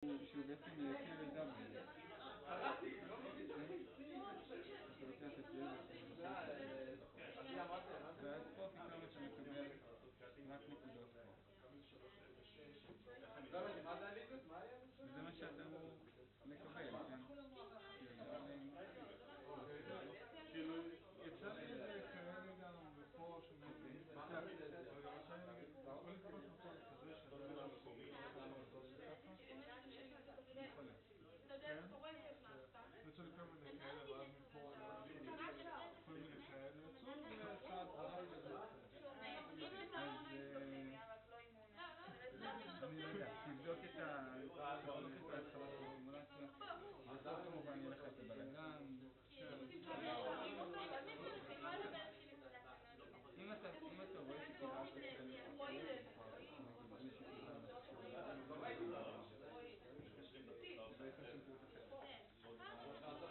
שהוא בעצם יוצא לדבר. אתה לוקח את זה ואז פה פתאום אתה מקבל רק נקודות פה. וזה מה שאתה אמור לקבל, כן? כאילו, יצא לי כרגע גם בפה שמבין. אתה יכול לקבל מוצר כזה שזה לא מקומי. אתה יודע, אתה רואה את מה סתם? יצאו לי כל מיני כאלה, ואז מפה כל מיני כאלה, יצאו לי אחד אני לא יודע, תבדוק את ההתחלה של הסימולציה, בסוף כמובן יהיה לך את הבלגן. אם אתה רואה שקיבלת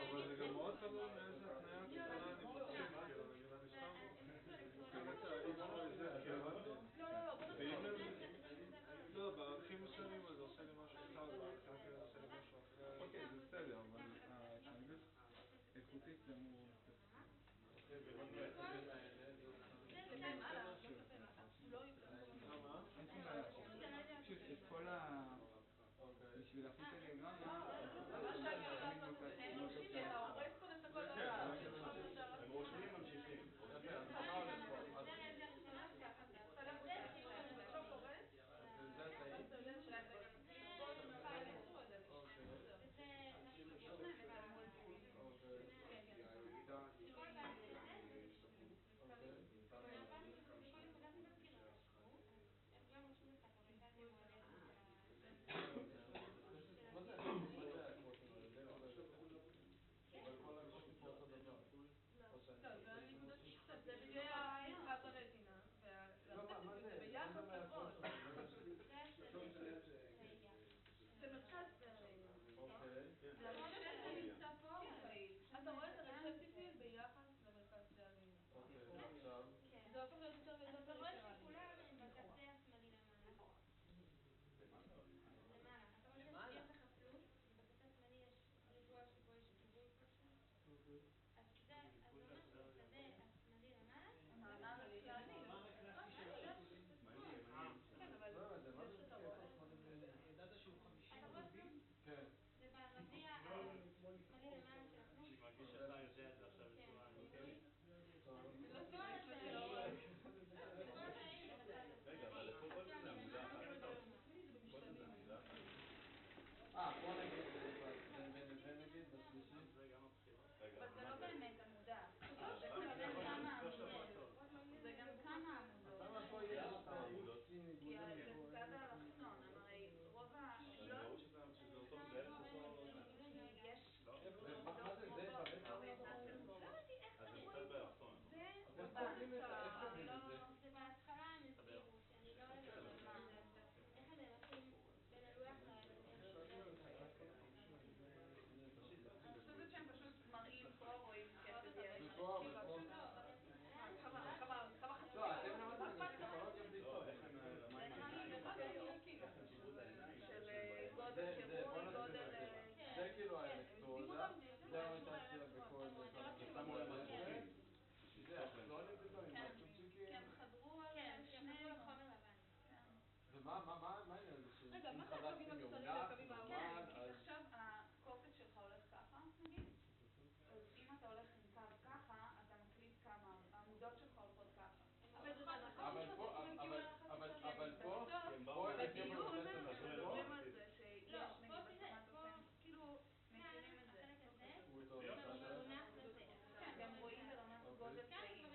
אבל זה גם מאוד תלוי מאיזה התניה קטנה אני מוצאים, אני סתם קראתי איפה איזה לא, בערכים מסוימים אז עושה לי משהו אחד, בערכים אחרים עושה לי משהו אחר. אוקיי, זה בסדר, אבל האנגלית איכותית זה אמור פשוט את כל בשביל להחליט עליהם אתה הורס פה את הכל הם רושמים ממשיכים. זה בגלל היחס הרטינה, זה ביחס הכל. זה מרכז אתה רואה את הרצפטיביות ביחס למרכז שערים. זה הופך להיות יותר ויותר אתה רואה שכולם בקצה השמאלי למעלה. למעלה. יש לך פלוס, בקצה השמאלי יש ריבוע שבו יש קיבול פשוט. אז זה אומר שבשדה השמאלי למעלה. כן, אבל ידעת שהוא 50 רבים? כן. זה ברביע השמאלי למעלה של הפלוס. אני מרגיש שאתה יודע את זה עכשיו בצורה אמיתית. רגע, אבל איפה כל זה עמודה אחת? כל זה עמודה אחת? בוא נגיד ונגיד בשלישי. אבל זה לא באמת עמודה. זה גם כמה עמודות. למה פה יש עמודות? כי זה צד האלכסון, הרי רוב אני רואה שזה אותו בערך אותו... יש... מה זה זה אז זה קצת באלכסון. זה בהתחלה הם הסבירו שאני לא יודעת מה איך הם מרקים בין הלוח אני חושבת שהם פשוט מראים פה רואים כסף יש ופה כמה חצי לא, אתם למדתם את פסיכולוגיה בלי לא, איך הם שירות העיניים של גודל קירוי, גודל... זה כאילו האלקטרודה, זה האוריינטציה בכל שמו להם עצורים זה האקסונים פתאום, עם הצ'ופצ'יקים כן, חדרו על חומר לבן. ומה העניין הזה רגע, מה זה הקווים הקצרים והקווים הארוכים? כי עכשיו הקופץ שלך הולך ככה, נגיד? אז אם אתה הולך עם קו ככה, אתה מקליט כמה, העמודות שלך הולכות ככה. אבל פה בדיון מדברים על זה שיש נגיד כאילו מכירים את זה. כן, גם רואים ברמת גודל צעים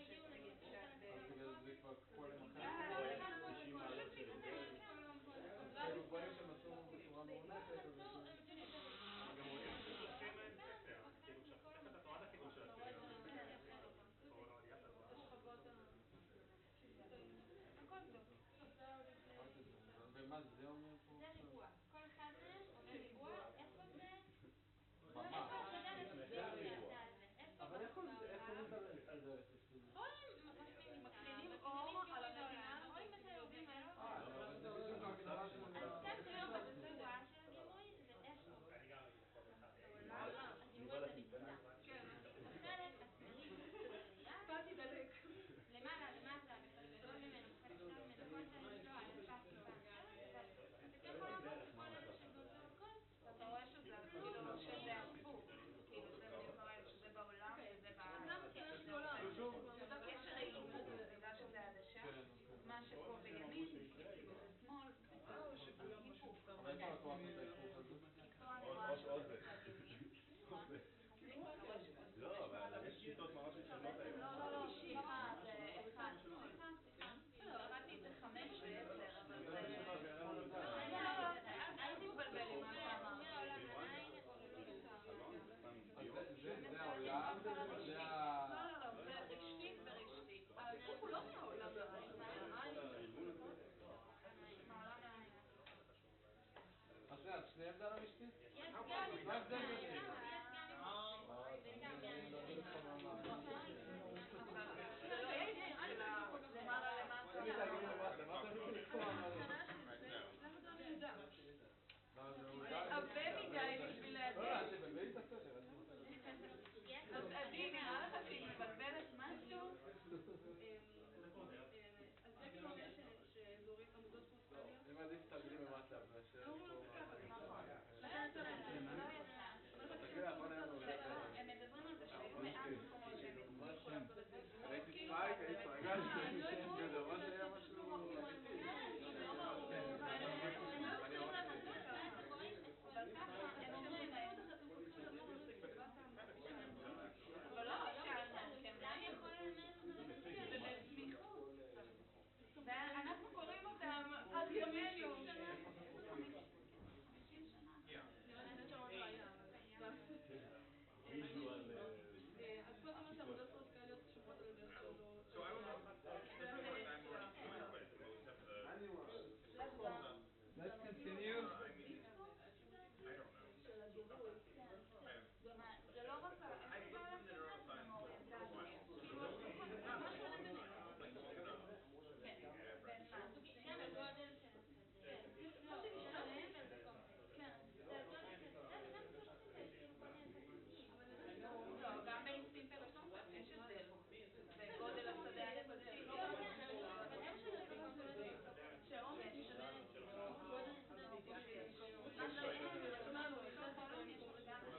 זה כבר קולם אחר אז כאילו רואים שהם עשו בצורה מעונה אמרת את ההיפוך הזה? עוד זה. לא, אבל יש שיטות ממש ראשונות היום. לא, שיחה זה אחד. לא, למדתי את זה 5 ו-10, אבל זה... הייתי מבלבל עם מה שאמרת. זה העולם, זה ה... לא, זה רשתית ורשתית. ההיפוך הוא לא מהעולם העין. מהעולם העין. אז שניהם זה על הרשתית? יש גם מה ההבדל ביניהם? זה לא יש, זה למעלה למטה. הרבה מדי בשביל להגיד. לא, תבלבלי את הסדר. אז עדי, נראה לך שהיא מבלבלת משהו? אז זה כאילו אומר שזורים עמודות קרוסטליות? אני מעדיף תרגילים במטה, מאשר נכון. לא יצא. הם מדברים על זה שהיו מעט מקומות שהם הצליחו לעשות את זה. הייתי ספייק, זה ממש היה משהו אמיתי. אבל ככה, הם אומרים להם. אבל לא שאלנו, כי הם יכול ללמד ובסמיכות. ואנחנו קוראים אותם עד ימינו. 50 שנה. אני חושבת ראייה, אז פה אמרת עמודות קרוסטליות קשורות על ידי סודות. So I was Let's continue. זה לא רק גם הגודל של לא, גם באינסטינקט הראשון יש הבדל בגודל השדה היחסי. שעומד שווה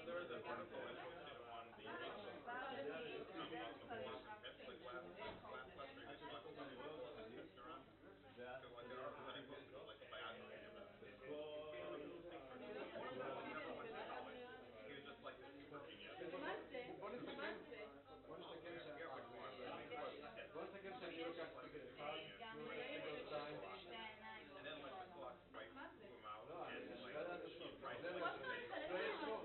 there is an article I posted on the בוא נסתכל שאני לוקח ספיקר אחד, ספיקר 2. and then let the clock strike them out לא, and אני like לא יודעת לשאול. try זה to מה לא יש רוב.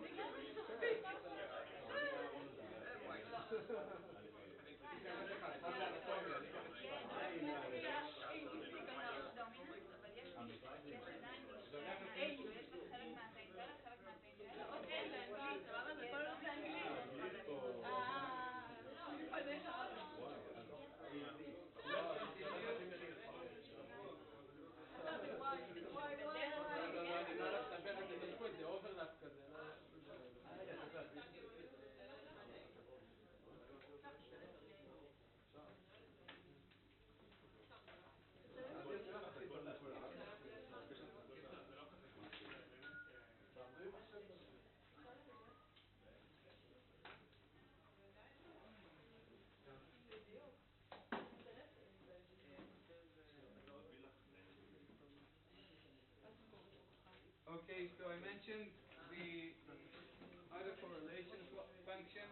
זה אוברלאפ כזה. Okay, so I mentioned the autocorrelation function.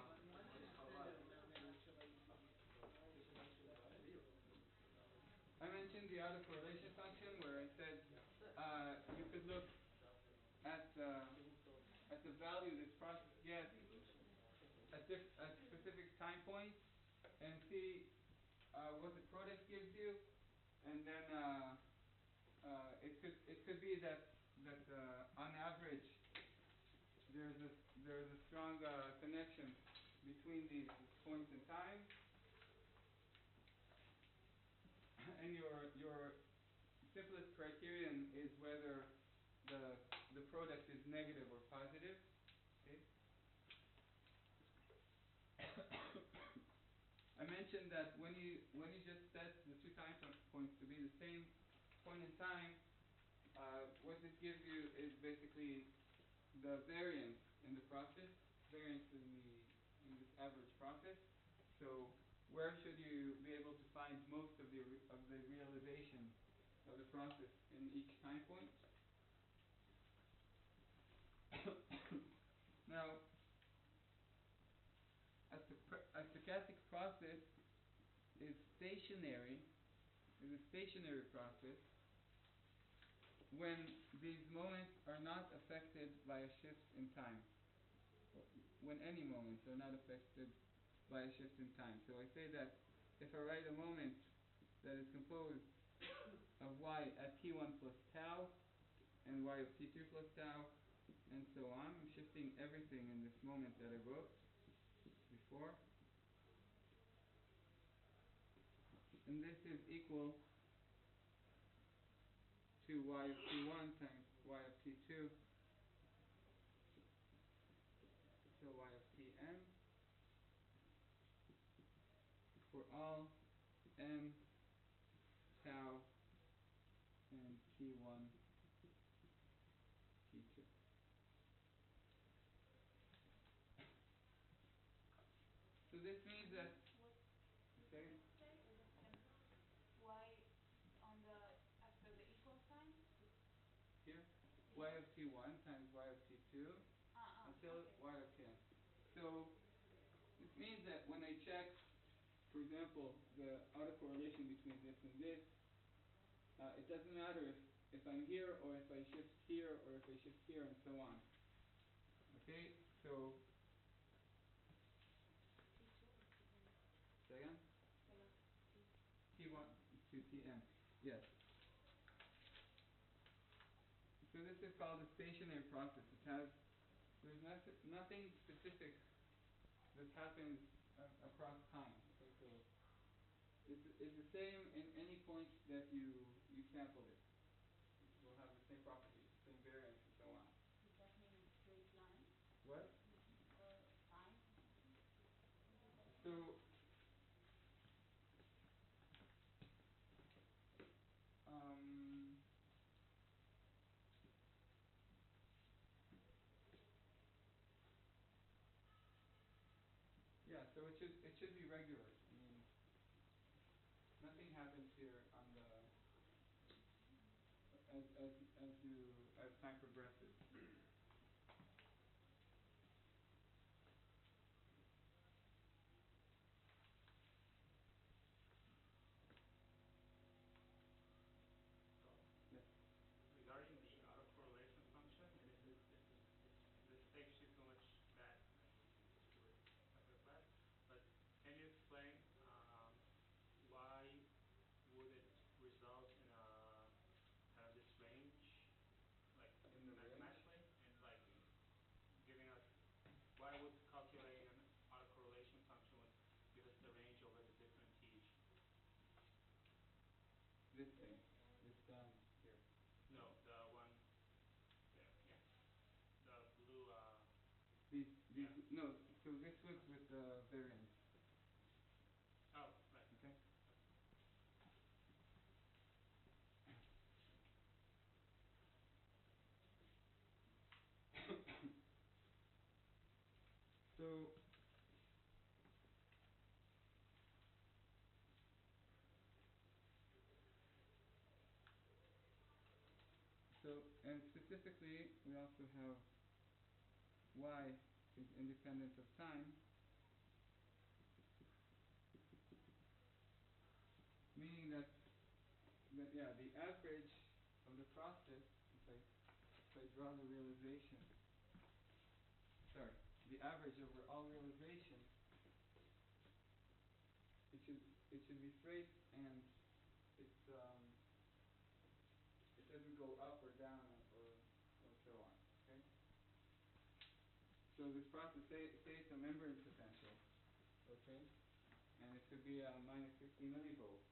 I mentioned the autocorrelation function where I said you could look at the value this process gets at specific time points and see what the product gives you, and then it could be that on average there's a strong connection between these points in time, and your simplest criterion is whether the product is negative or positive. Okay. I mentioned that when you just set the two time points to be the same point in time, what this gives you is basically the variance in the process, variance in this average process. So where should you be able to find most of the realization of the process in each time point? a stochastic process is stationary, is a stationary process when these moments are not affected by a shift in time. When any moments are not affected by a shift in time. So I say that if I write a moment that is composed of y at t1 plus tau and y of t2 plus tau and so on, I'm shifting everything in this moment that I wrote before. And this is equal to y of t1 times y of t2, so y of tm for all m, tau, and t1, t2. So this means that, okay, Y on the after the equal sign? here, y of t1 times y of t2 until okay. y of tn. So this means that when I check, for example, the autocorrelation between this and this, it doesn't matter if I'm here or if I shift here or if I shift here and so on. Okay, so say again? T1 to Tn. Yes. So this is called a stationary process. There's nothing specific that happens across time. Okay, so it's the same in any point that you sample it. It will have the same properties, the same variance, and so on. Does that mean a straight line? What? Time? So yeah, so it should be regular. I mean, nothing happens here on the as time progresses. So, Yes. regarding the autocorrelation function, and this takes you too much back, and we should do it after class. But can you explain why would it result in a kind of this range, like In the mathematically, and like giving us why would calculating an autocorrelation function would give us the range over the different t's? This thing, this down here. No, the one there, yeah, the blue. These Yeah. no. So this was with the variance. Oh, right. Okay. So and specifically we also have y is independent of time, meaning that yeah, the average of the process, if I draw the realization, the average over all realizations, it should be straight and it's it doesn't go up or down or so on. Okay. So this process, say it's a membrane potential, okay, and it could be minus 50 millivolts,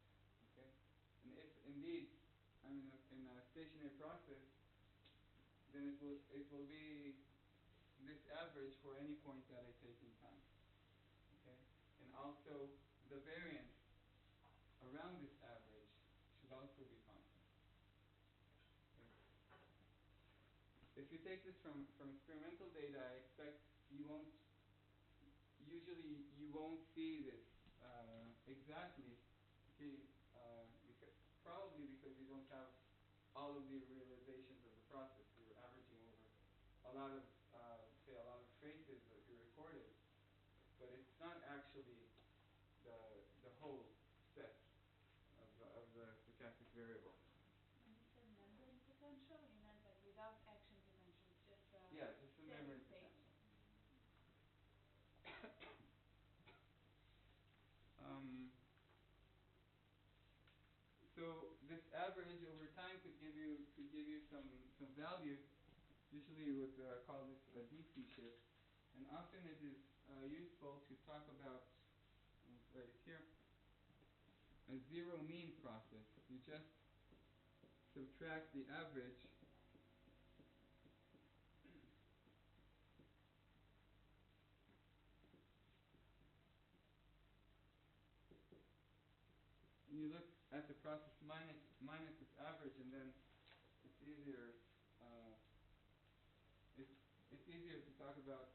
okay, and if indeed I'm in a stationary process, then it will be this average for any point that I take in time, okay, and also the variance around this average should also be constant. Okay. If you take this from experimental data, I expect you won't see this exactly, okay, probably because you don't have all of the realizations of the process. You're averaging over a lot of traces that you recorded, but it's not actually the whole set of the stochastic variable. When you said membrane potential, you meant like without action potential, just Yeah, just the steady membrane state. potential. Um, so this average over time could give you some value. Usually you would call this a DC shift, and often it is useful to talk about, I'll write it here, a zero mean process. You just subtract the average and you look at the process minus its average, and then it's easier uh, it's easier to talk about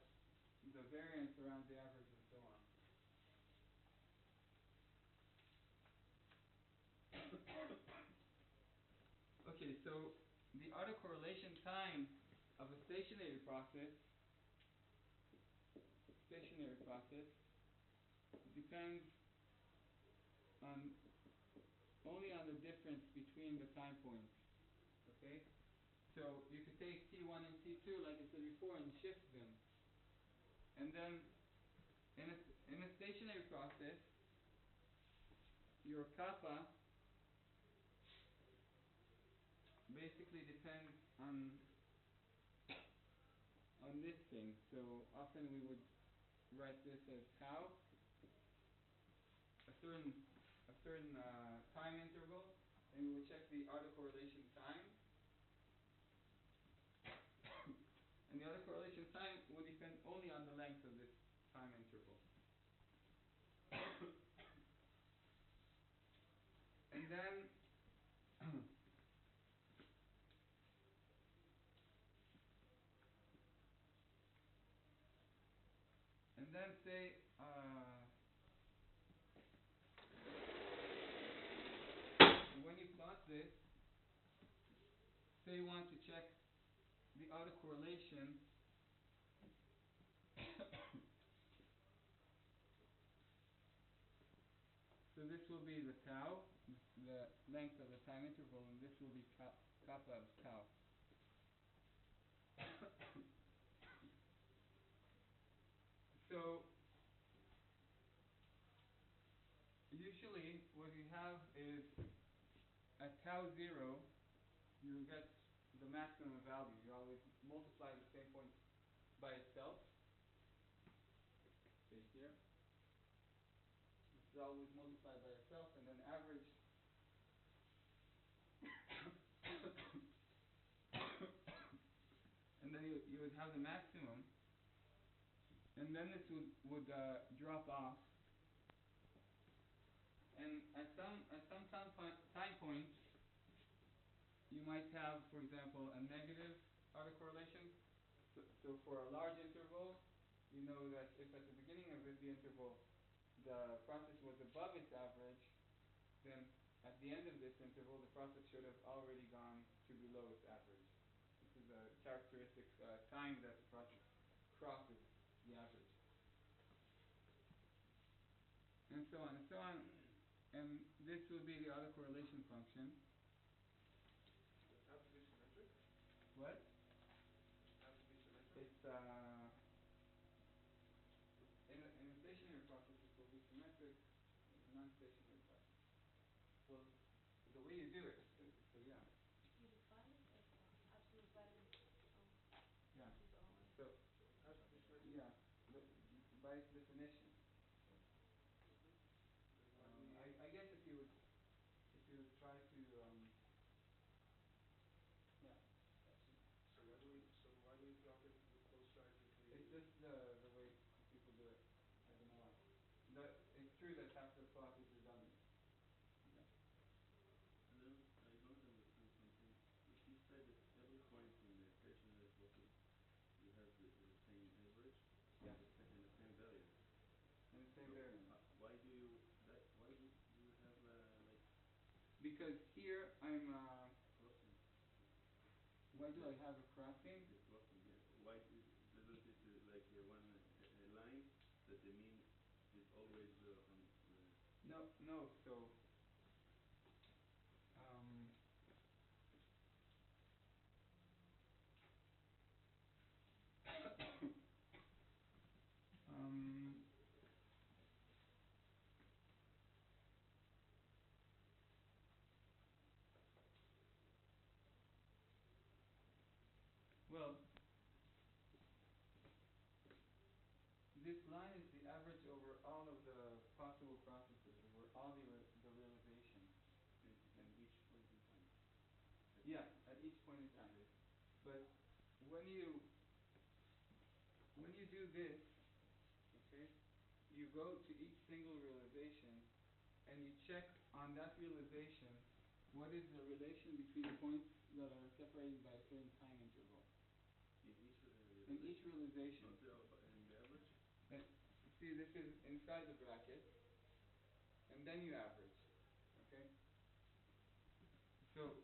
the variance around the average and so on. Okay, so the autocorrelation time of a stationary process depends on only on the difference between the time points. Okay? So you could take T1 and T2 like I said before and shift them. And then in a stationary process, your kappa basically depends on this thing. So often we would write this as tau, a certain time interval, and we would check the autocorrelation time. And the autocorrelation time would depend only on the length of this time interval. And then say when you plot this, say you want to check the autocorrelation so this will be the tau, the length of the time interval, and this will be kappa of tau. So usually what you have is at tau 0 you get the maximum value. You always multiply the same point by itself. Say here. This is always multiplied by itself and then average. And then you would have the maximum. And then this would drop off. And at some time points, you might have, for example, a negative autocorrelation. So for a large interval, you know that if at the beginning of the interval the process was above its average, then at the end of this interval the process should have already gone to below its average. This is a characteristic time that the process crosses the average. And so on and so on. And this will be the autocorrelation function. Does it have to be symmetric? What? Does it have to be symmetric? It's in a stationary process it will be symmetric. In a non-stationary process, well, the way you do it. So yeah. You define it as absolute value of Yeah. which is always. So So it has to be symmetric? yeah, by its definition. Then why do we... I guess if you would try to yeah. So why do we plot it with both sides if we... It's just the way people do it. I don't know why. It's true that half the plot is redundant. Yeah. And then I don't understand something. If you say that every point in the stationary process you have the same average Yeah. and the same variance. And the same So variance. why do you have like Because here I'm crossing? why do I have a crossing? The crossing, yeah. Why doesn't it like one line that the mean always on No, so, um, um, well, this line is the average over all of the possible processes, over all the realizations. in each point in time. Yeah, at each point in time. Okay. But when you do this, okay, you go to each single realization and you check on that realization what is the relation between the points that are separated by a certain time interval. In In each realization. Not in the average. And see, this is inside the bracket, and then you average. Okay? So,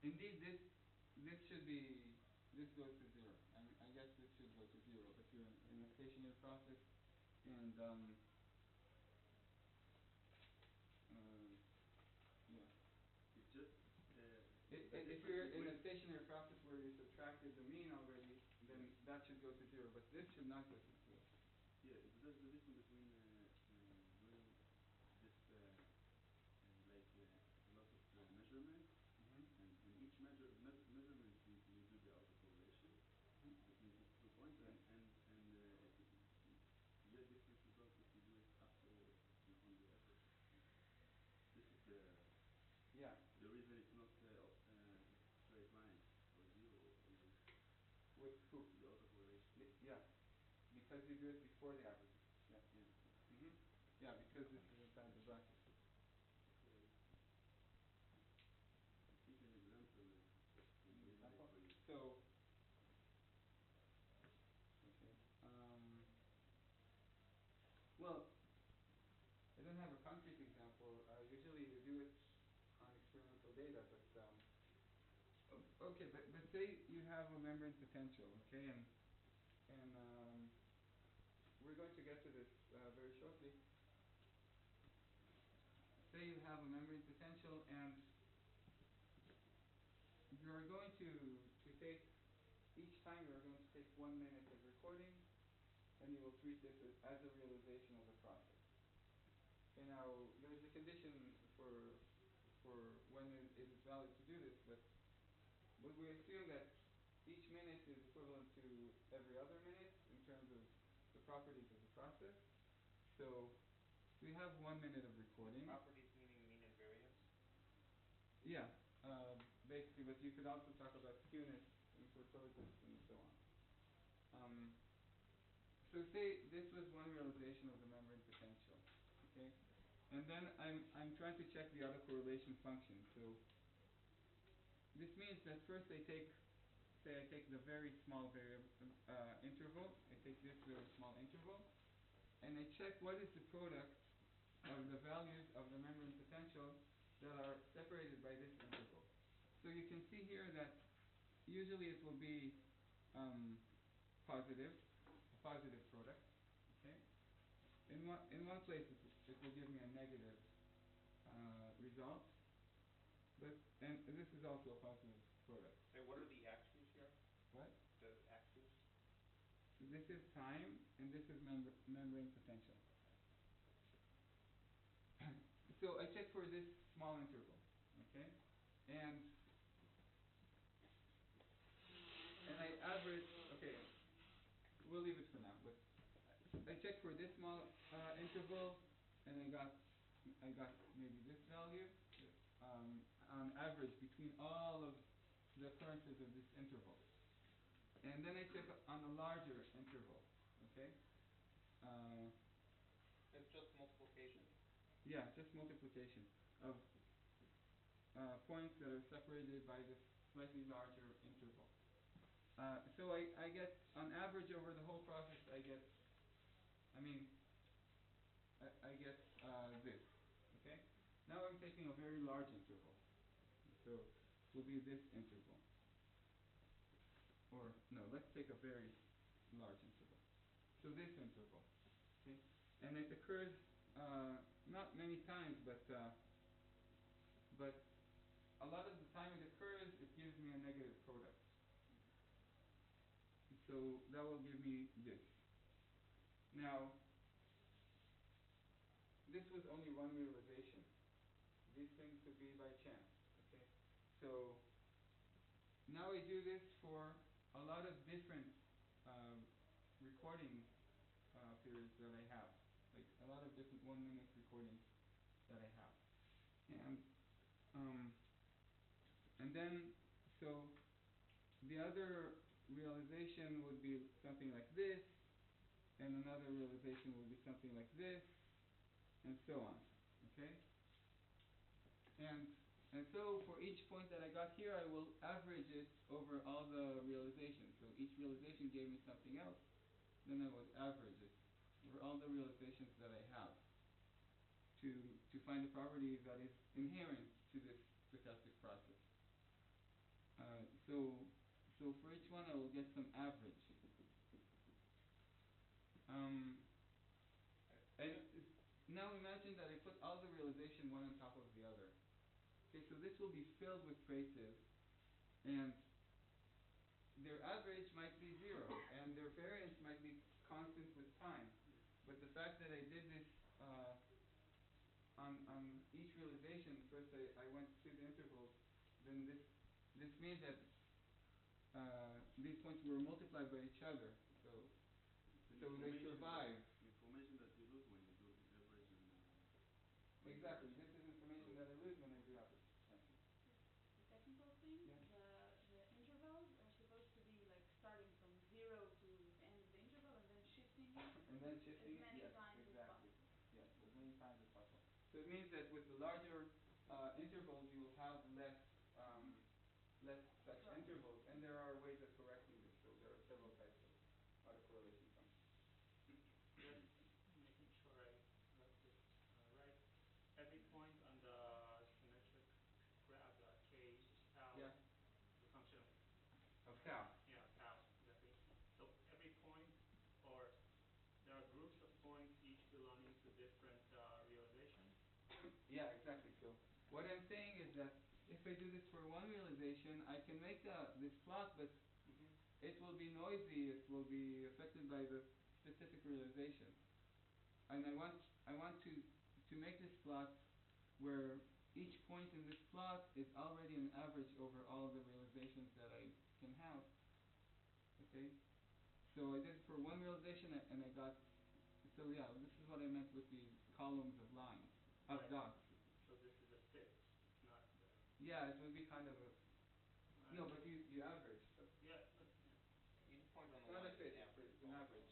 indeed, this goes to zero. I guess this should go to zero if you're in a stationary process, and yeah. It's just If you're in a stationary process where you subtracted the mean already, then that should go to zero. But this should not go to zero. yeah, it's just the difference between doing this like a lot of measurements, Mm-hmm. and each measurement you do the autocorrelation Mm-hmm. between these 2 points, Yeah. and you get different results if you do it afterwards on the average. This is Yeah. the reason it's not straight line or zero even. With who? The autocorrelation. Yeah. Because you do it before the average. Yeah. Yeah. Mm-hmm. Yeah, because this is inside the bracket. Okay. I think an example would be easy Example? for you. So, okay. Well, I don't have a concrete example. Usually we do it on experimental data, but okay. But say you have a membrane potential, okay, and we're going to get to this very shortly. Say you have a membrane potential, and you are going to take each time you are going to take 1 minute of recording, and you will treat this as a realization of the process. Okay, now there's a condition for when it is valid to do this, but we assume that each minute is equivalent to every other minute in terms of the properties of the process. So we have 1 minute of recording. Properties meaning mean and variance? Yeah, basically, but you could also talk about skewness and kurtosis and so on. So say this was one realization of the membrane potential, okay? And then I'm trying to check the autocorrelation function. So this means that first I take the very small interval. I take this very small interval, and I check what is the product of the values of the membrane potential that are separated by this interval. So you can see here that usually it will be positive, a positive product. Okay. In one place it will give me a negative result, and this is also a positive product. And what are the axes here? What? The axes? This is time, and this is membrane potential. So I check for this small interval, okay, and I average. Okay, we'll leave it for now. But I check for this small interval, and I got maybe this value on average between all of the occurrences of this interval. And then I check on a larger interval, okay? It's just multiplication? Yeah, just multiplication of points that are separated by this slightly larger interval. So I get, on average over the whole process, I get this, okay? Now I'm taking a very large interval. So it will be this interval. or no, let's take a very large interval. So this interval, okay, and it occurs not many times, but a lot of the time it occurs, it gives me a negative product. So that will give me this. Now, this was only one realization. These things could be by chance. Okay, so now I do this for a lot of different recording periods that I have, like a lot of different 1 minute recordings that I have, and then so the other realization would be something like this, and another realization would be something like this, and so on. Okay, and so for each point that I got here, I will average it over all the realizations. So each realization gave me something else. Then I would average it over all the realizations that I have to find the property that is inherent to this stochastic process. So for each one, I will get some average. And now imagine that I put all the realization one on top of the other. Okay, so this will be filled with traces, and their average might be 0, and their variance might be constant with time. But the fact that I did this on each realization, first I went through the intervals, then this means that these points were multiplied by each other, so they survive. Information that you lose when you do the average and Exactly. This is information that I lose when I do average. The technical thing, Yeah. the intervals are supposed to be like starting from 0 to the end of the interval and then shifting it And then shifting as many it, yes, times exactly. as possible. Yes, as many times as possible. So it means that with the larger intervals, you will have less such Right. intervals, and there are ways of correcting this. So there are several types of autocorrelation functions. Just making sure I got this right. Every point on the symmetric graph, k is tau, Yeah. the function Of tau. yeah, tau, exactly. So every point, or there are groups of points, each belonging to different realizations. Yeah, exactly. So what I'm saying is that if I do this for one realization, I can make this plot, but it will be noisy. It will be affected by the specific realization. And I want to make this plot where each point in this plot is already an average over all the realizations that I can have. Okay? So I did it for one realization, and I got. So yeah, this is what I meant with these columns of lines, of Right. dots. So this is a fit. It's not. Yeah, it would be kind of a. No, but you average. But Yeah. Each point on it's the not line a is fit. an average. It's an average.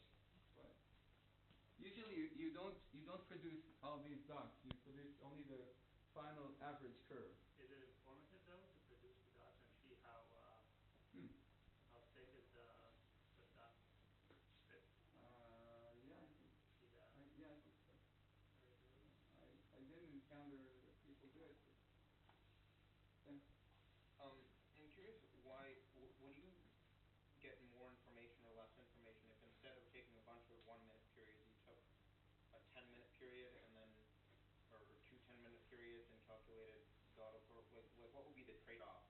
But usually you don't produce all these dots. You produce only the final average curve. Is it informative though to produce the dots and see how thick is the dot fit? Yeah, I think. See that Yeah, I think so. variability? I didn't encounter that people do it. But, I'm curious why, would you get more information or less information if instead of taking a bunch of 1 minute periods, you took a 10-minute period and then, or 2 10-minute periods and calculated the like what would be the trade-off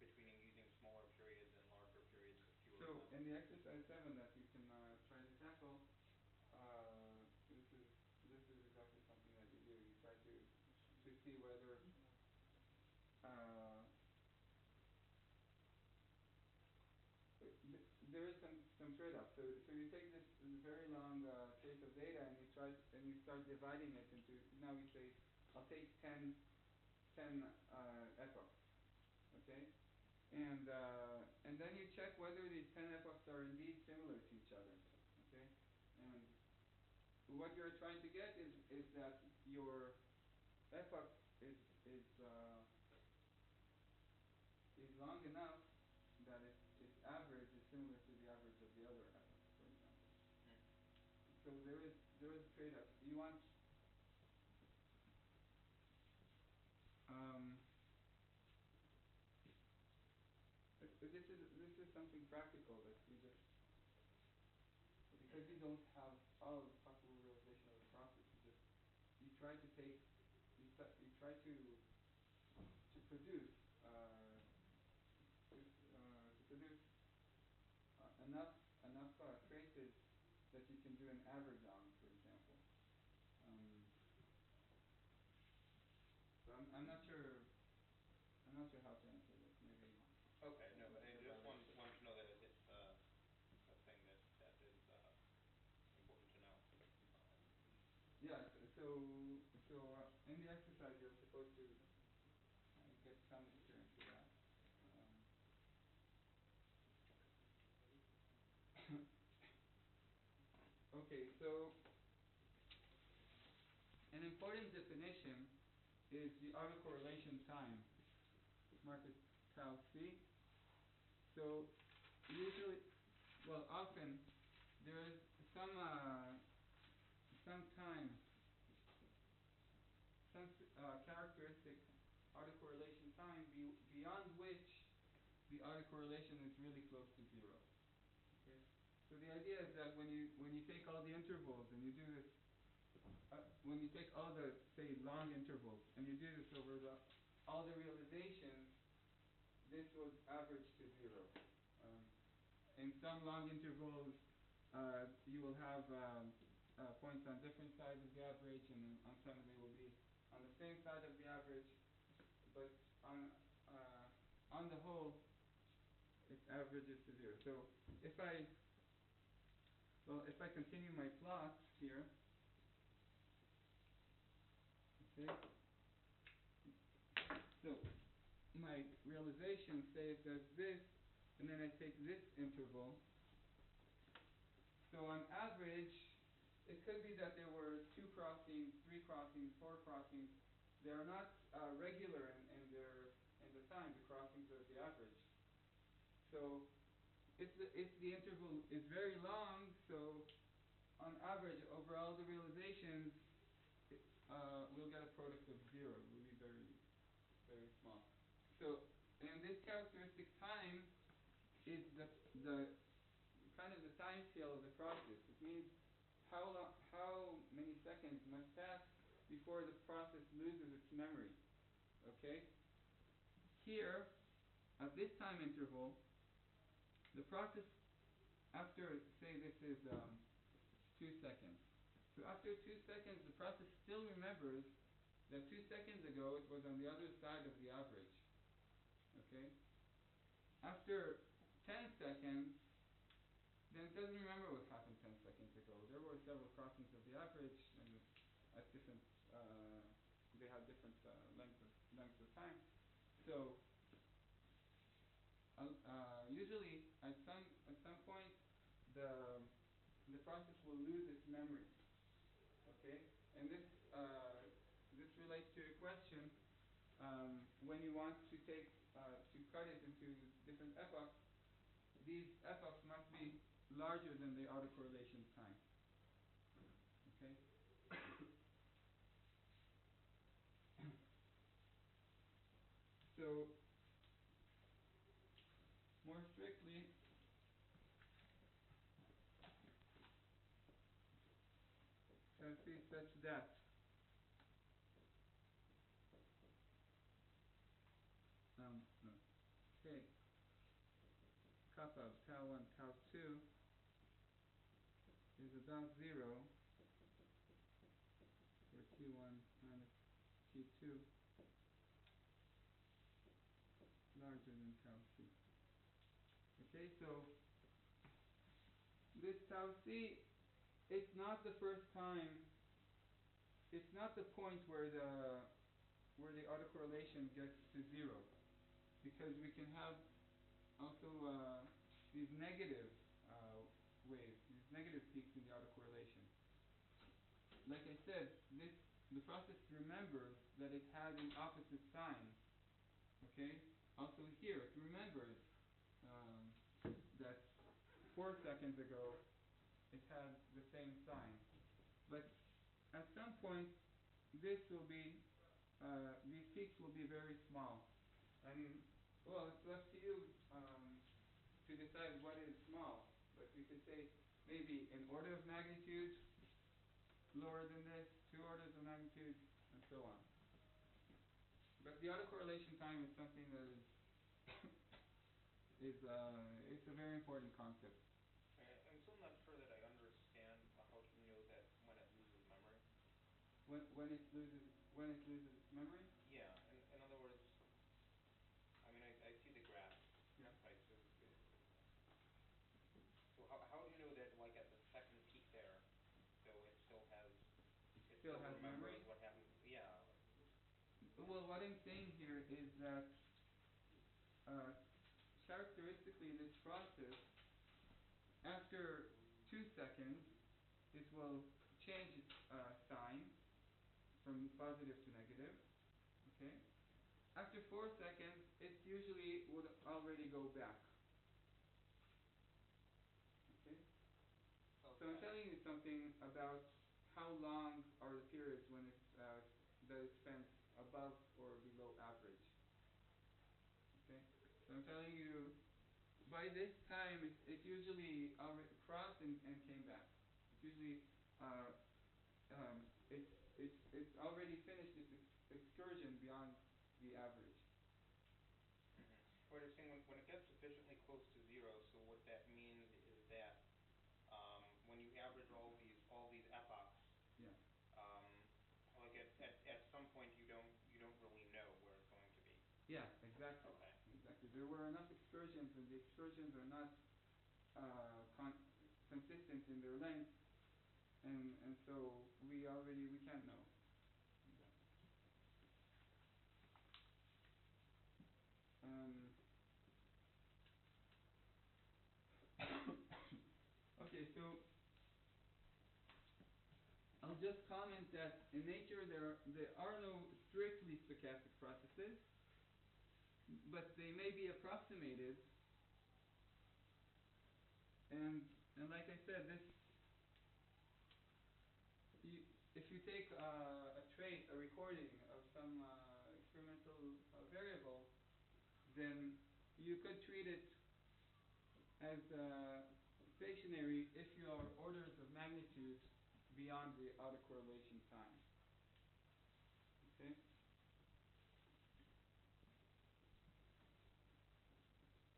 between using smaller periods and larger periods with fewer so of them? in the exercise 7 that you can try to tackle, this is exactly something that you do. You try to see whether there is some trade-off. So you take this very long trace of data and you start dividing it into. Now we say I'll take 10 epochs, okay, and then you check whether these 10 epochs are indeed similar to each other, okay, and what you're trying to get is that your epoch is long enough that its average is similar to the average of the other epoch, for example. So there is a trade-off. You want this is something practical that we just, because you don't have all the possible realization of the process, you try to take you try to produce to produce enough traces that you can do an average on, for example. So I'm not sure how to answer this. Maybe. Okay, no, but I just wanted to know that it's a thing that is important to know. Yeah. In the exercise, you're supposed to get some experience with that. Okay, so an important definition is the autocorrelation time. Mark it tau c. So usually, often there is some time, some characteristic autocorrelation time beyond which the autocorrelation is really close to zero. Okay? So the idea is that when you take all the intervals and you do this, when you take all the, say, long intervals and you do this over all the realizations, this will average to zero. In some long intervals, you will have points on different sides of the average, and on some they will be on the same side of the average. But on the whole, it averages to zero. So if I continue my plots here, okay. So my realization says does this, and then I take this interval. So on average, it could be that there were 2 crossings, 3 crossings, 4 crossings. They are not regular in the time, the crossings of the average. So if the interval is very long, so on average over all the realizations, we'll get a product of 0. It will be very, very small. So, and this characteristic time is the kind of the time scale of the process. It means how many seconds must pass before the process loses its memory. Okay? Here, at this time interval, the process, after, say this is 2 seconds. So after 2 seconds, the process still remembers that 2 seconds ago it was on the other side of the average. Okay? After 10 seconds, then it doesn't remember what happened 10 seconds ago. There were several crossings of the average, and at different, they have different lengths of time. So usually at some point the process will lose its memory. Okay, and this relates to a question when you want to cut it into different epochs. These epochs must be larger than the autocorrelation time. Okay. So more strictly, let's see such that okay, kappa of tau 1, tau 2 is about 0 for T1 minus T2 larger than tau c. Okay, so this tau c, it's not the first time, it's not the point where the autocorrelation gets to 0, because we can have also these negative waves, these negative peaks in the autocorrelation. Like I said, the process remembers that it has an opposite sign. Okay? Also here, it remembers that 4 seconds ago it had the same sign. But at some point, these peaks will be very small. And, well, it's left to you to decide what is small, but we could say maybe an order of magnitude lower than this, 2 orders of magnitude, and so on. But the autocorrelation time is something that it's a very important concept. I'm still not sure that I understand how to know that when it loses memory. When it loses its memory? Yeah, in other words, I mean, I see the graph, Yeah. right? So how do you know that, like, at the second peak there, though it still Still has remembers memory? what happened? Yeah. Well, what I'm saying here is that characteristically this process, after 2 seconds, it will change its sign from positive to negative. Okay. After 4 seconds, it usually would already go back. Okay. So I'm telling you something about how long are the periods when that it spends above or below average. Okay. So I'm telling you, by this time, it usually already crossed and came back. It's usually it's already finished its excursion beyond the average. Mm-hmm. What you're saying, when it gets sufficiently close to zero, so what that means is that when you average all these epochs, Yeah. like at some point you don't really know where it's going to be. Yeah, exactly. Okay. Exactly. There were enough excursions, and the excursions are not consistent in their length, and so we can't know. Okay, so I'll just comment that in nature there are no strictly stochastic processes, but they may be approximated. And like I said, if you take a trace, a recording of some experimental variable, then you could treat it as stationary if you are orders of magnitude beyond the autocorrelation time. Okay?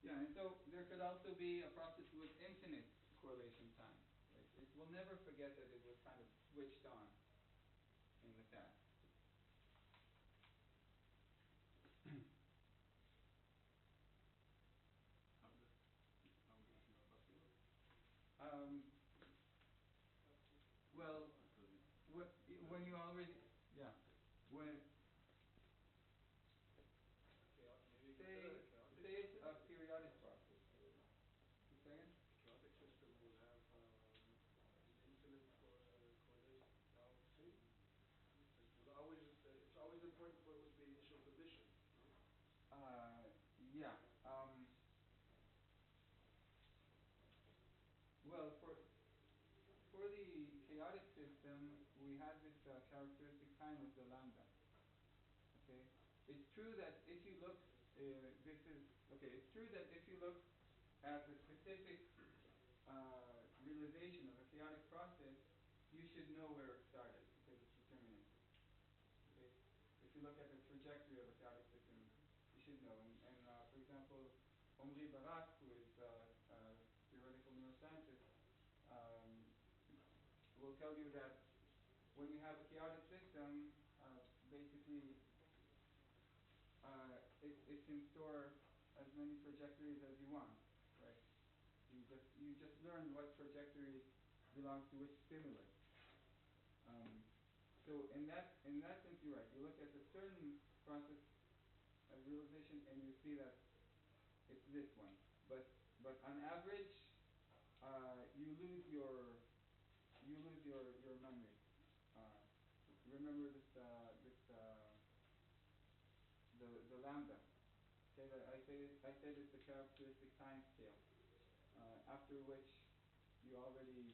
Yeah, and so there could also be a process with infinite correlation time. Right? It will never forget that it was kind of switched on in the past. Well, when you already, yeah, when Maybe say consider a chaotic it's system. a periodic process. A second? A chaotic system would have an infinite correlation. That would see. It's always important what was the initial condition. No? Yeah. Well, for the chaotic system, we have this characteristic time with the lambda. Okay. It's true that if you look, It's true that if you look at the specific realization of a chaotic process, you should know where it started because it's deterministic. Okay. If you look at the trajectory of a chaotic system, you should know. And for example, Omri Barak, who is a theoretical neuroscientist, will tell you that when you have a chaotic system, basically it can store as many trajectories as you want, right? You just learn what trajectory belongs to which stimulus. So in that sense, you're right. You look at a certain process realization, and you see that it's this one. But on average, you lose your memory. Remember the lambda. Okay, I said it's the characteristic time scale. After which you already.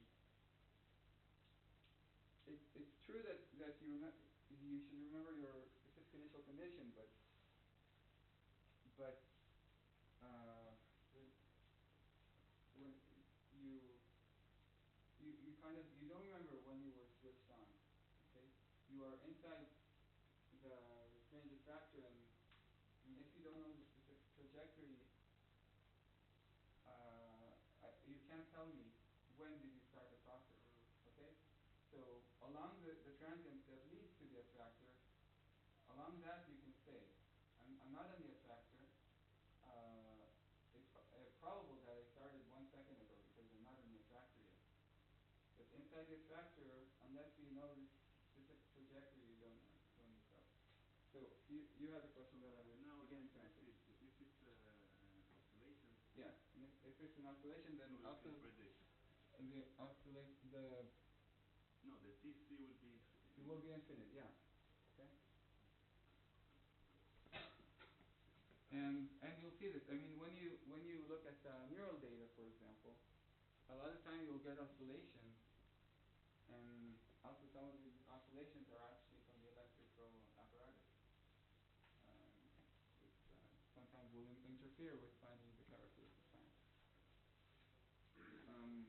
It's true that you should remember your specific initial condition, but you don't remember when you were switched on. Okay, you are inside the strange attractor, and if you don't know the specific trajectory, you can't tell me when did you start the process. Okay, so along the transient that leads to the attractor, along that you can say, I'm not on the attractor. It's probable that I started 1 second ago because I'm not in the attractor yet. But inside the attractor, unless you know this specific trajectory, you don't know when you start. So you had a question that I was Now, beginning to if answer. it's oscillation, Yeah, and if it's an oscillation, then so you also can predict. the oscillation, No, the TC will be it will be infinite. Yeah. Okay. And you'll see this. I mean, when you look at neural data, for example, a lot of time you'll get oscillations, and also some of these oscillations are actually from the electrical apparatus, which sometimes will interfere with finding the characteristic time.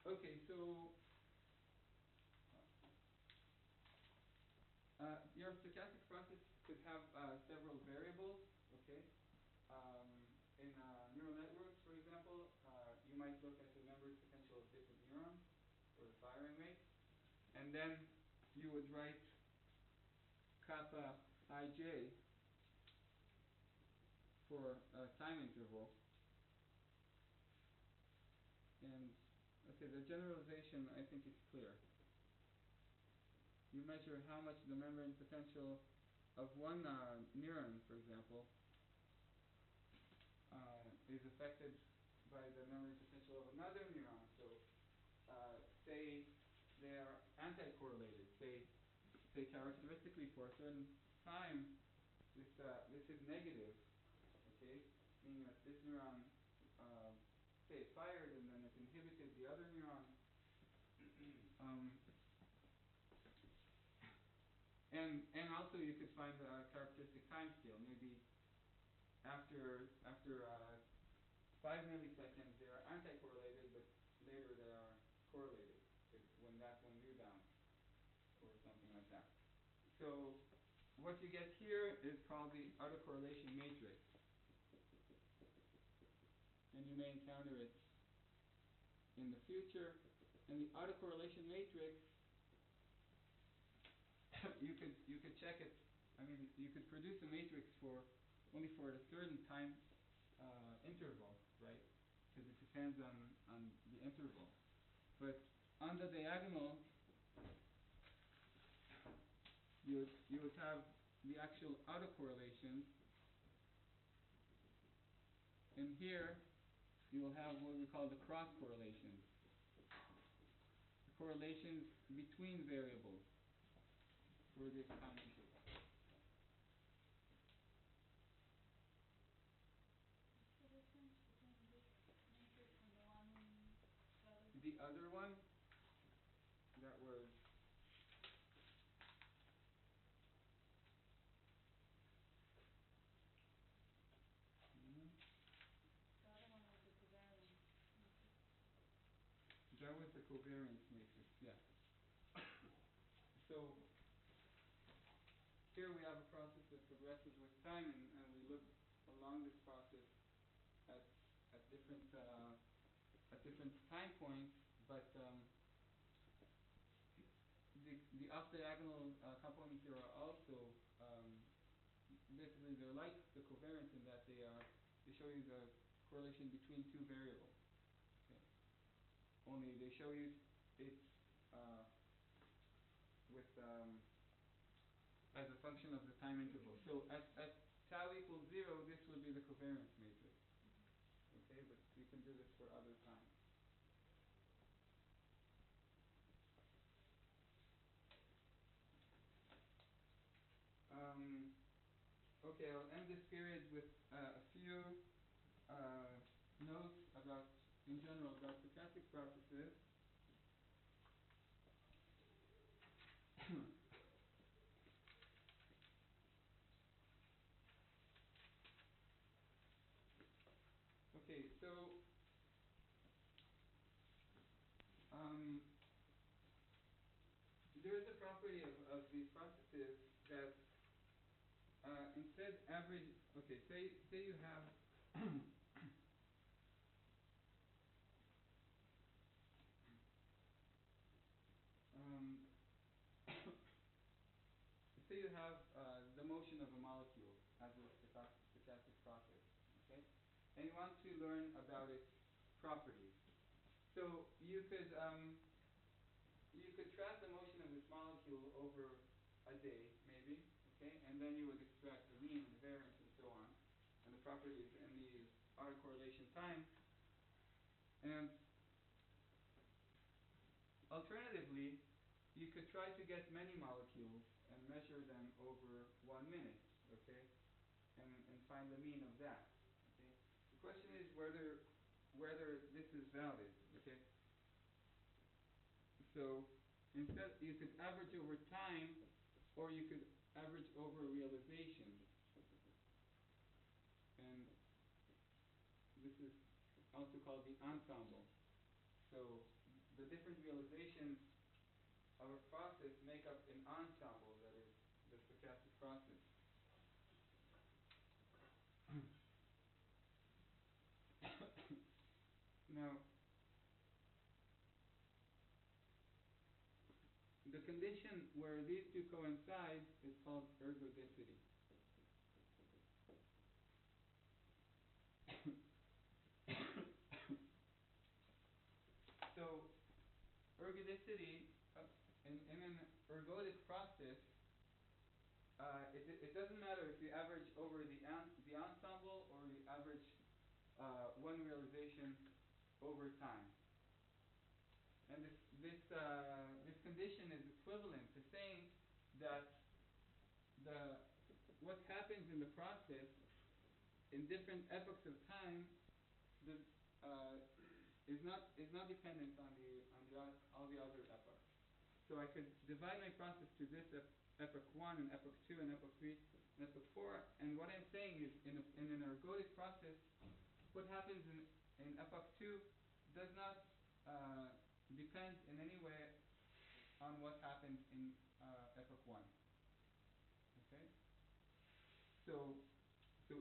Okay, so your stochastic process could have several variables. Okay, in neural networks, for example, you might look at the memory potential of different neurons or the firing rate, and then you would write kappa ij for a time interval. And okay, the generalization I think is clear. You measure how much the membrane potential of one neuron, for example, is affected by the memory potential of another neuron. So, say they are anti-correlated. Say characteristically for a certain time, this is negative. Okay, meaning that this neuron, say, it fired and then it inhibited the other neuron. And also you could find a characteristic time scale. Maybe after 5 milliseconds they are anti-correlated, but later they are correlated when that one rebounds or something like that. So what you get here is called the autocorrelation matrix, and you may encounter it in the future. And the autocorrelation matrix, you could check it. I mean, you could produce a matrix only for a certain time interval, right? Because it depends on the interval. But on the diagonal, you would have the actual autocorrelations, and here you will have what we call the cross correlations, the correlations between variables for this time interval. What's the difference between this matrix and The other one, that was the other one was the covariance matrix. That was the covariance matrix, yeah. So here we have a process that progresses with time, and we look along this process at different time points, but the off diagonal components here are also basically they're like the covariance in that they show you the correlation between two variables. Okay. Only they show you it with as a function of the time interval. So at tau equals 0, this would be the covariance matrix. Okay, but we can do this for other times. Okay, I'll end this period with a few notes in general, about stochastic processes. Okay, so um, there is a property of these processes that instead average. Okay, say you have um, say you have the motion of a molecule as a stochastic process, okay, and you want to learn about its properties. So you could track the motion of this molecule over a day, maybe, okay, and then you would extract the mean and the variance and so on, and the properties and the autocorrelation time. And alternatively, you could try to get many molecules and measure them over 1 minute, okay, and find the mean of that. Okay. The question is whether this is valid. Okay. So instead, you could average over time, or you could average over realization, and this is also called the ensemble. So the different realizations of a process make up an ensemble that is the stochastic process. Now, the condition where these two coincide is called ergodicity. So, ergodicity in an ergodic process, it doesn't matter if you average over the ensemble or you average one realization over time. And this condition is equivalent to saying that what happens in the process in different epochs of time is not dependent on all the other epochs. So I could divide my process to this epoch 1 and epoch 2 and epoch 3 and epoch 4, and what I'm saying is in an ergodic process, what happens in epoch 2 does not depend in any way on what happens in epoch 1. Okay? So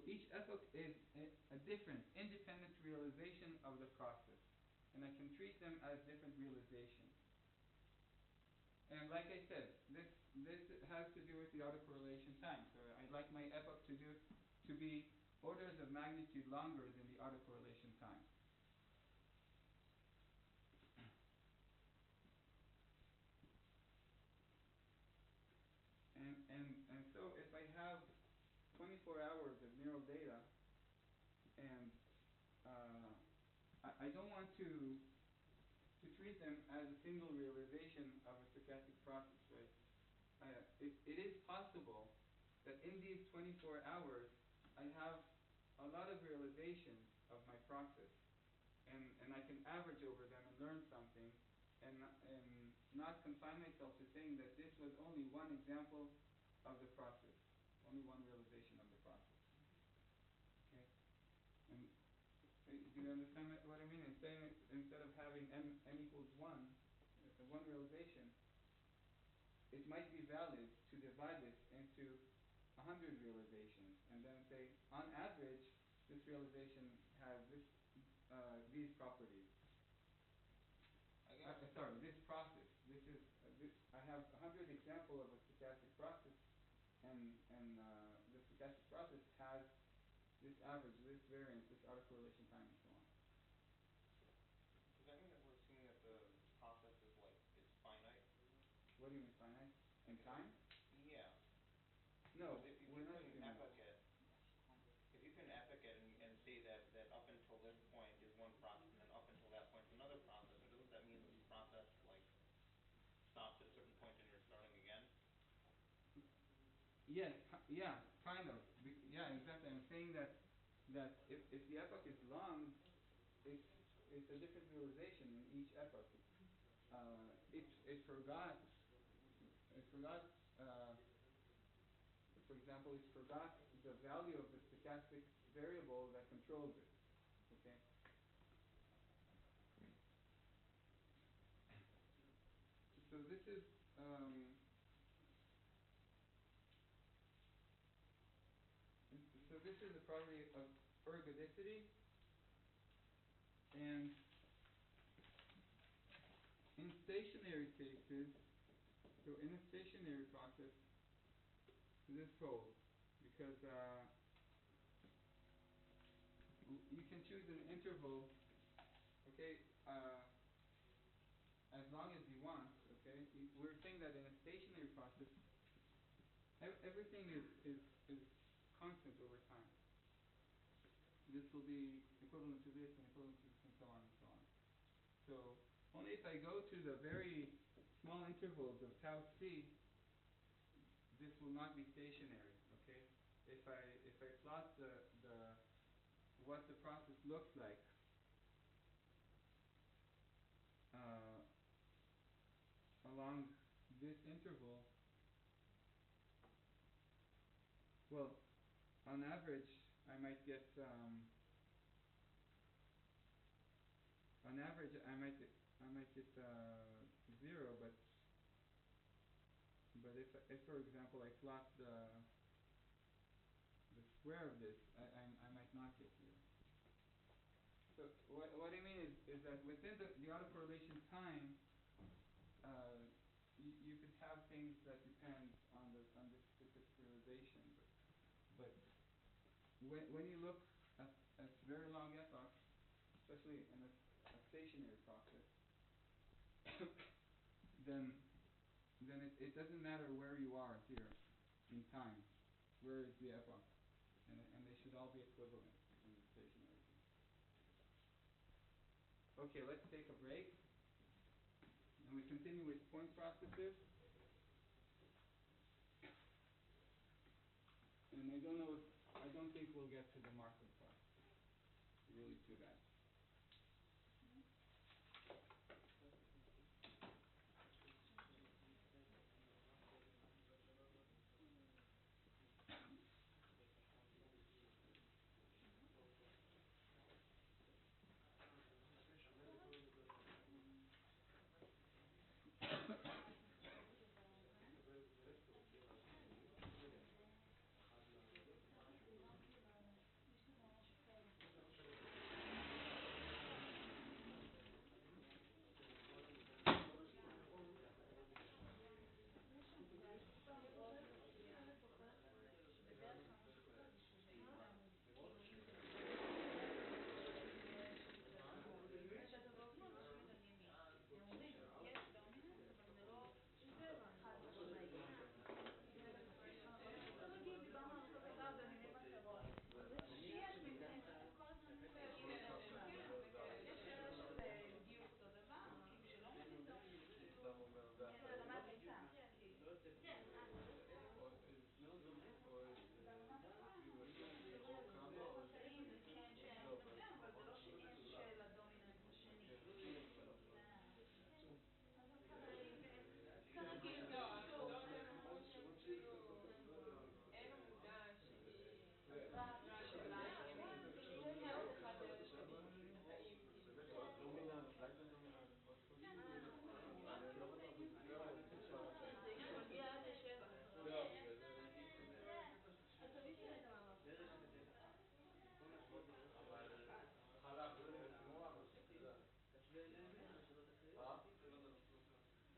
each epoch is a different, independent realization of the process, and I can treat them as different realizations. And like I said, this has to do with the autocorrelation time. So I'd like my epoch to be orders of magnitude longer than the autocorrelation time. And so if I have 24 hours of neural data, and I don't want to treat them as a single realization of a stochastic process, right? It is possible that in these 24 hours, I have a lot of realizations of my process, and I can average over them and learn something, and not confine myself to saying that this was only one example of the process, only one realization of the process. Okay? And do you understand what I mean? Instead of having n equals 1, one realization, it might be valid to divide this into 100 realizations, and then say, on average, this realization has these properties. This process. I have 100 examples of a stochastic process, and the stochastic process has this average, this variance, this autocorrelation time, and so on. Does that mean that we're assuming that the process is finite? What do you mean finite? In time? Yeah. No, If you we're not can assuming epoch that. it, if you can epoch it and say that up until this point is one process, and then up until that point is another process, so doesn't that mean that the process stops at a certain point and you're starting again? Yes, yeah, kind of. Yeah, exactly. I'm saying that if the epoch is long, it's a different realization in each epoch. It forgot. For example, it forgot the value of the stochastic variable that controls it. Okay. so this is the property of ergodicity, and in stationary cases, so in a stationary process, this holds because you can choose an interval, okay, as long as you want, okay. We're saying that in a stationary process, everything is constant over time. This will be equivalent to this and equivalent to this and so on and so on. So only if I go to the very small intervals of tau c, this will not be stationary, okay? If I plot what the process looks like along this interval, well, on average, I might get 0, but if for example I plot the square of this, I might not get 0. So what I mean is that within the autocorrelation time, you could have things that depend on this specific realization, but when you look at very long epochs, especially in a stationary process, then it doesn't matter where you are here in time, where is the epoch, and they should all be equivalent in the stationary case. Okay, let's take a break, and we continue with point processes. And I don't think we'll get to the Markov part. Really too bad.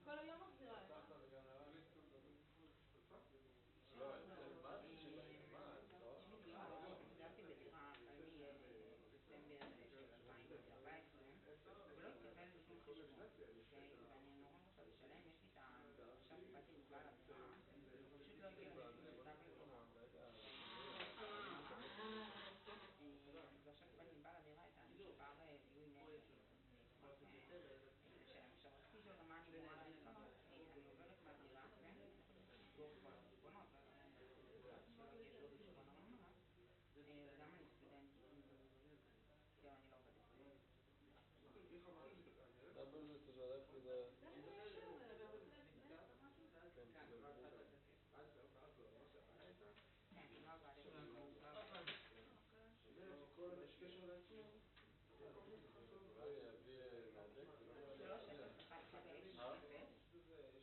כל היום מחזירה לך. גרתי בדירה החל מדצמבר של 2014 ולא התקבל בשום חשבון, ואני נורא רוצה לשלם, יש לי את עכשיו קיבלתי בכלל לדירה, פשוט לא הגיע לשום מכתב לדירה, ועכשיו קיבלתי בעל הדירה את המספר זיהוי נפש, עכשיו רציתי לשאול מה אני אמורה לעשות, אני עוברת מהדירה ואני לסגור את כל החשבונות, שלא יגיע שום חשבון ארנונה, וגם אני סטודנטית, גם אני לא עובדת בזה. למה זה תשלח לזה? כן, לא עבדתי. אולי יביא מהדק? 3-0-1-7-0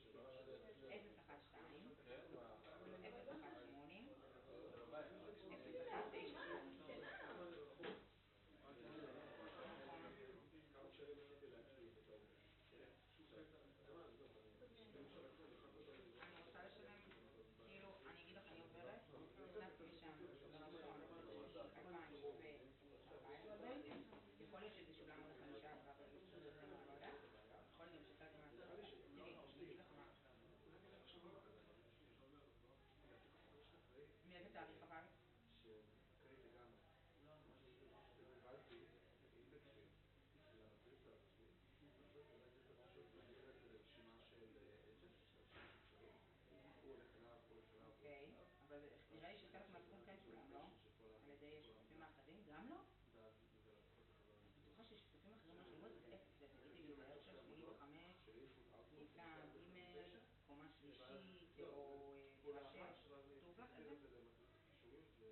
גם לא? זה לקוחות בחברה אני עסקית. בטוחה ששותפים אחרים לא שילמו את זה, להפך, זה תגידי לי, זה ערך של 85, כניסה ג', קומה שלישית, או דירה 6, כתוב לך את זה?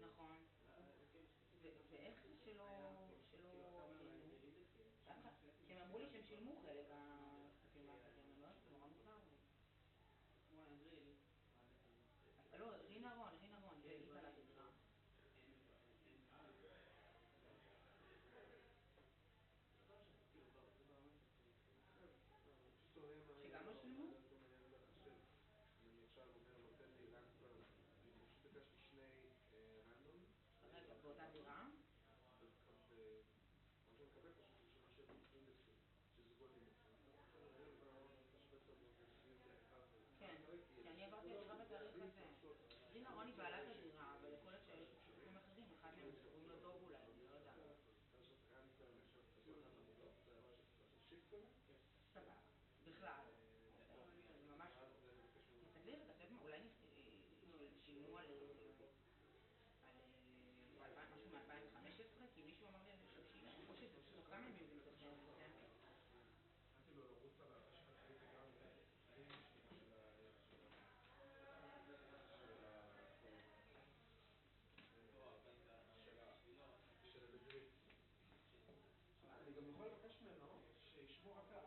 נכון. ואיך זה שלא כי הם אמרו לי שהם שילמו חלק הכספים האחרים, אני לא יודעת, נורא מוזר לי. לא, רין ארון, זה היא בעלת הדירה. שגם לא שילמו? אם אני עכשיו אומר נותן לי רנדום, אני פשוט ביקשתי שני רנדום. רגע, באותה דירה? מה שאני מקבל פשוט זה שמה של אינדקסים, שזוגות אינדקסים. כן, כי אני עברתי הדירה בתאריך הזה. רין ארון היא בעלת הדירה, אבל יכול להיות שיש שותפים אחרים, אחד מהם שקוראים לו דוב אולי, אני לא יודעת. לעשות רנדום, עכשיו תעשו אחד עמודות, לעשות שיפט כזה. סבבה, בכלל. זה ממש לא. תסתכלי רגע, אולי שילמו על משהו מ-2015, כי מישהו אמר לי, אני חושב שילמו, או שזה תוך כמה ימים זה מתעדכן אצלכם. התחלתי לו לרוץ על הרשת הקרית גם של המגריד. אני גם יכול לבקש ממנו שישמור רק על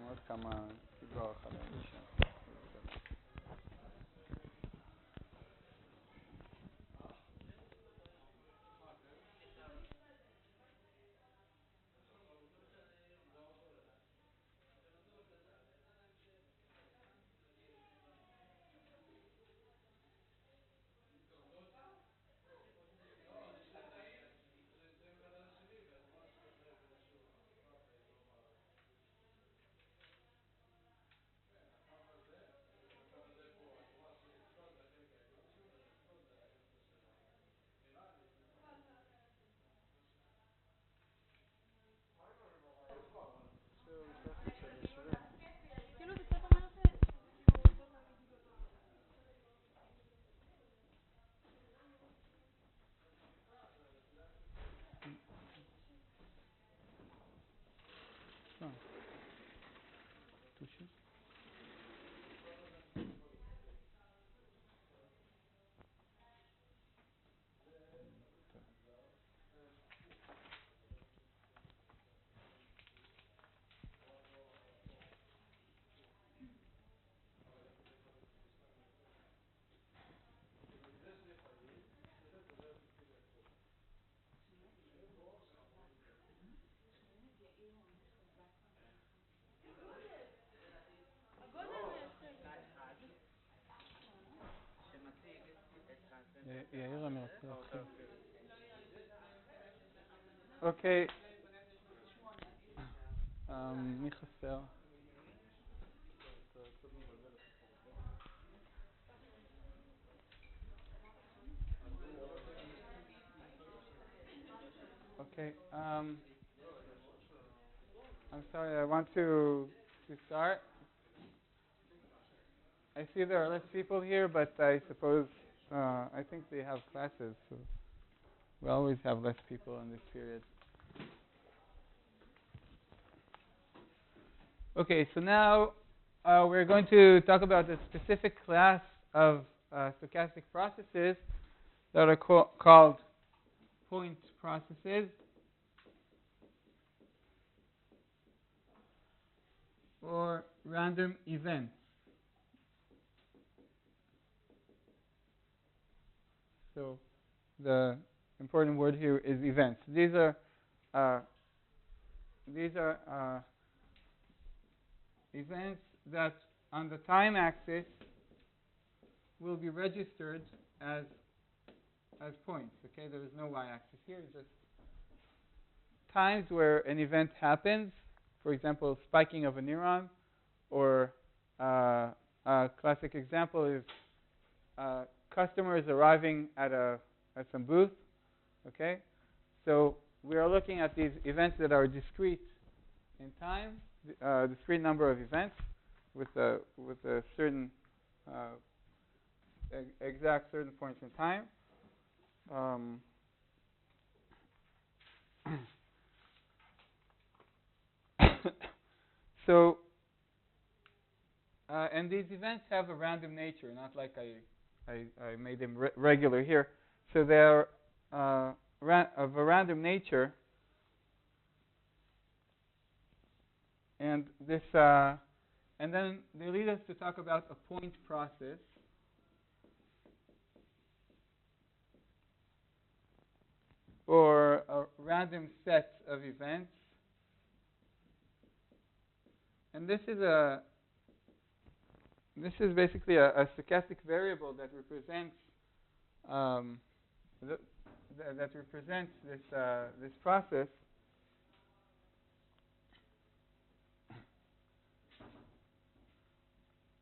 עוד כמה סיגור חדשים שם. כאילו זה קצת אומר שכאילו אותו תמיד יהיו אותו touché. יאיר, אני רוצה להתחיל. אוקיי. מי חסר? Okay. I'm sorry. I want to start. I see there are less people here, but I suppose I think they have classes, so we always have less people in this period. Okay, so now we're going to talk about a specific class of stochastic processes that are called point processes, or random events. So the important word here is events. These are events that on the time axis will be registered as points. Okay, there is no y-axis here, just times where an event happens. For example, spiking of a neuron, or a classic example is customers arriving at some booth. Okay, so we are looking at these events that are discrete in time, discrete number of events with a certain exact certain points in time. So, and these events have a random nature, not like I made them regular here. So they're of a random nature, and this, and then they lead us to talk about a point process. Or a random set of events. And this is basically a stochastic variable that represents this process.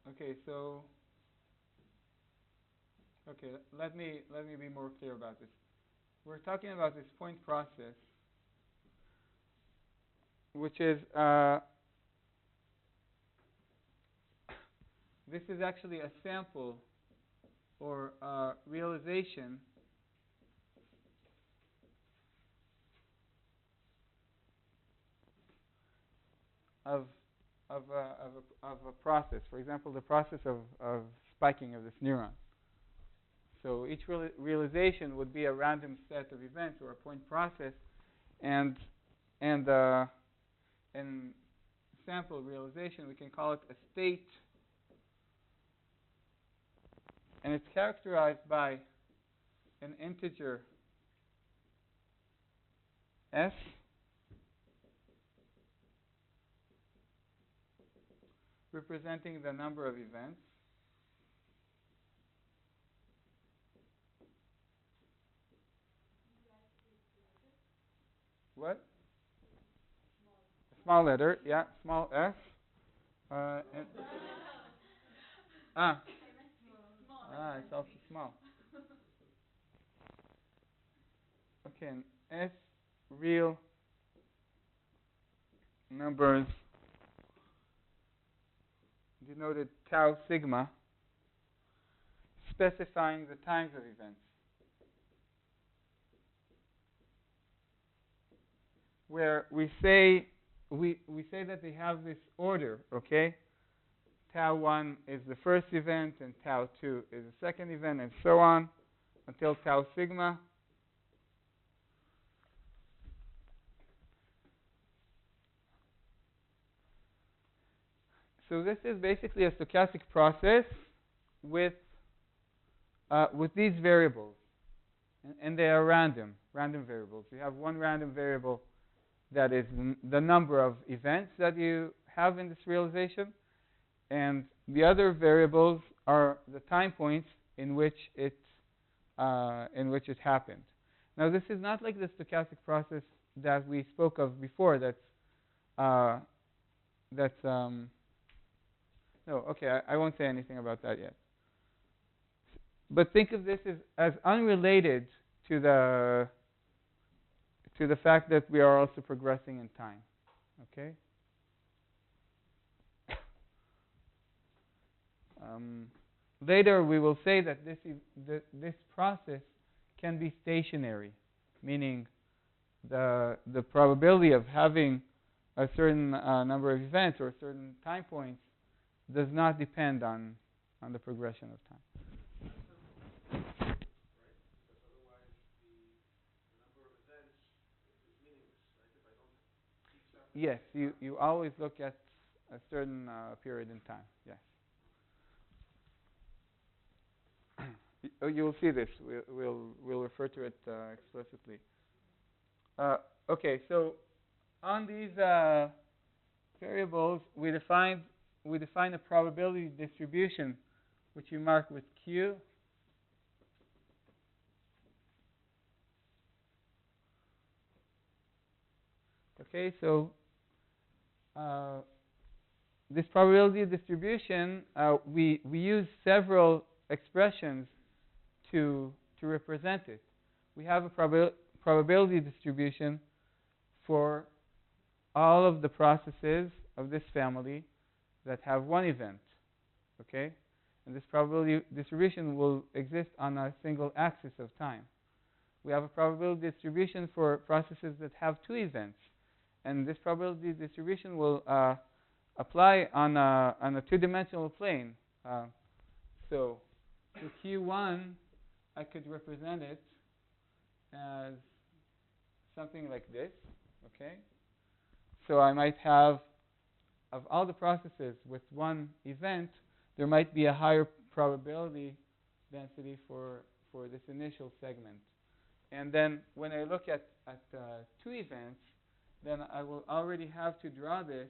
Okay, so let me be more clear about this. We're talking about this point process, which is this is actually a sample or realization of a process. For example, the process of spiking of this neuron. So each realization would be a random set of events or a point process, and sample realization, we can call it a state. And it's characterized by an integer s representing the number of events. What? Small letter, yeah, small s. And it's also small. Okay, and s real numbers denoted tau sigma, specifying the times of events. Where we say that they have this order, okay? Tau 1 is the first event, and tau 2 is the second event, and so on, until tau sigma. So this is basically a stochastic process with these variables, and they are random variables. You have one random variable that is the number of events that you have in this realization, and the other variables are the time points in which it happened. Now, this is not like the stochastic process that we spoke of before. No, okay, I won't say anything about that yet. But think of this as unrelated to the fact that we are also progressing in time. Okay? Later we will say that this process can be stationary, meaning the probability of having a certain number of events or certain time points does not depend on the progression of time. Right? Because otherwise the number of events is meaningless, right? If I don't keep track of Yes, you always look at a certain period in time. Yes. You will see this. We'll refer to it explicitly. Okay, so on these variables, we define a probability distribution, which you mark with Q. Okay, so this probability distribution, we use several expressions to represent it. We have a probability distribution for all of the processes of this family that have one event. Okay? And this probability distribution will exist on a single axis of time. We have a probability distribution for processes that have two events. And this probability distribution will apply on a two-dimensional plane. So for Q1, I could represent it as something like this. Okay? So I might have, of all the processes with one event, there might be a higher probability density for this initial segment. And then when I look at two events, then I will already have to draw this.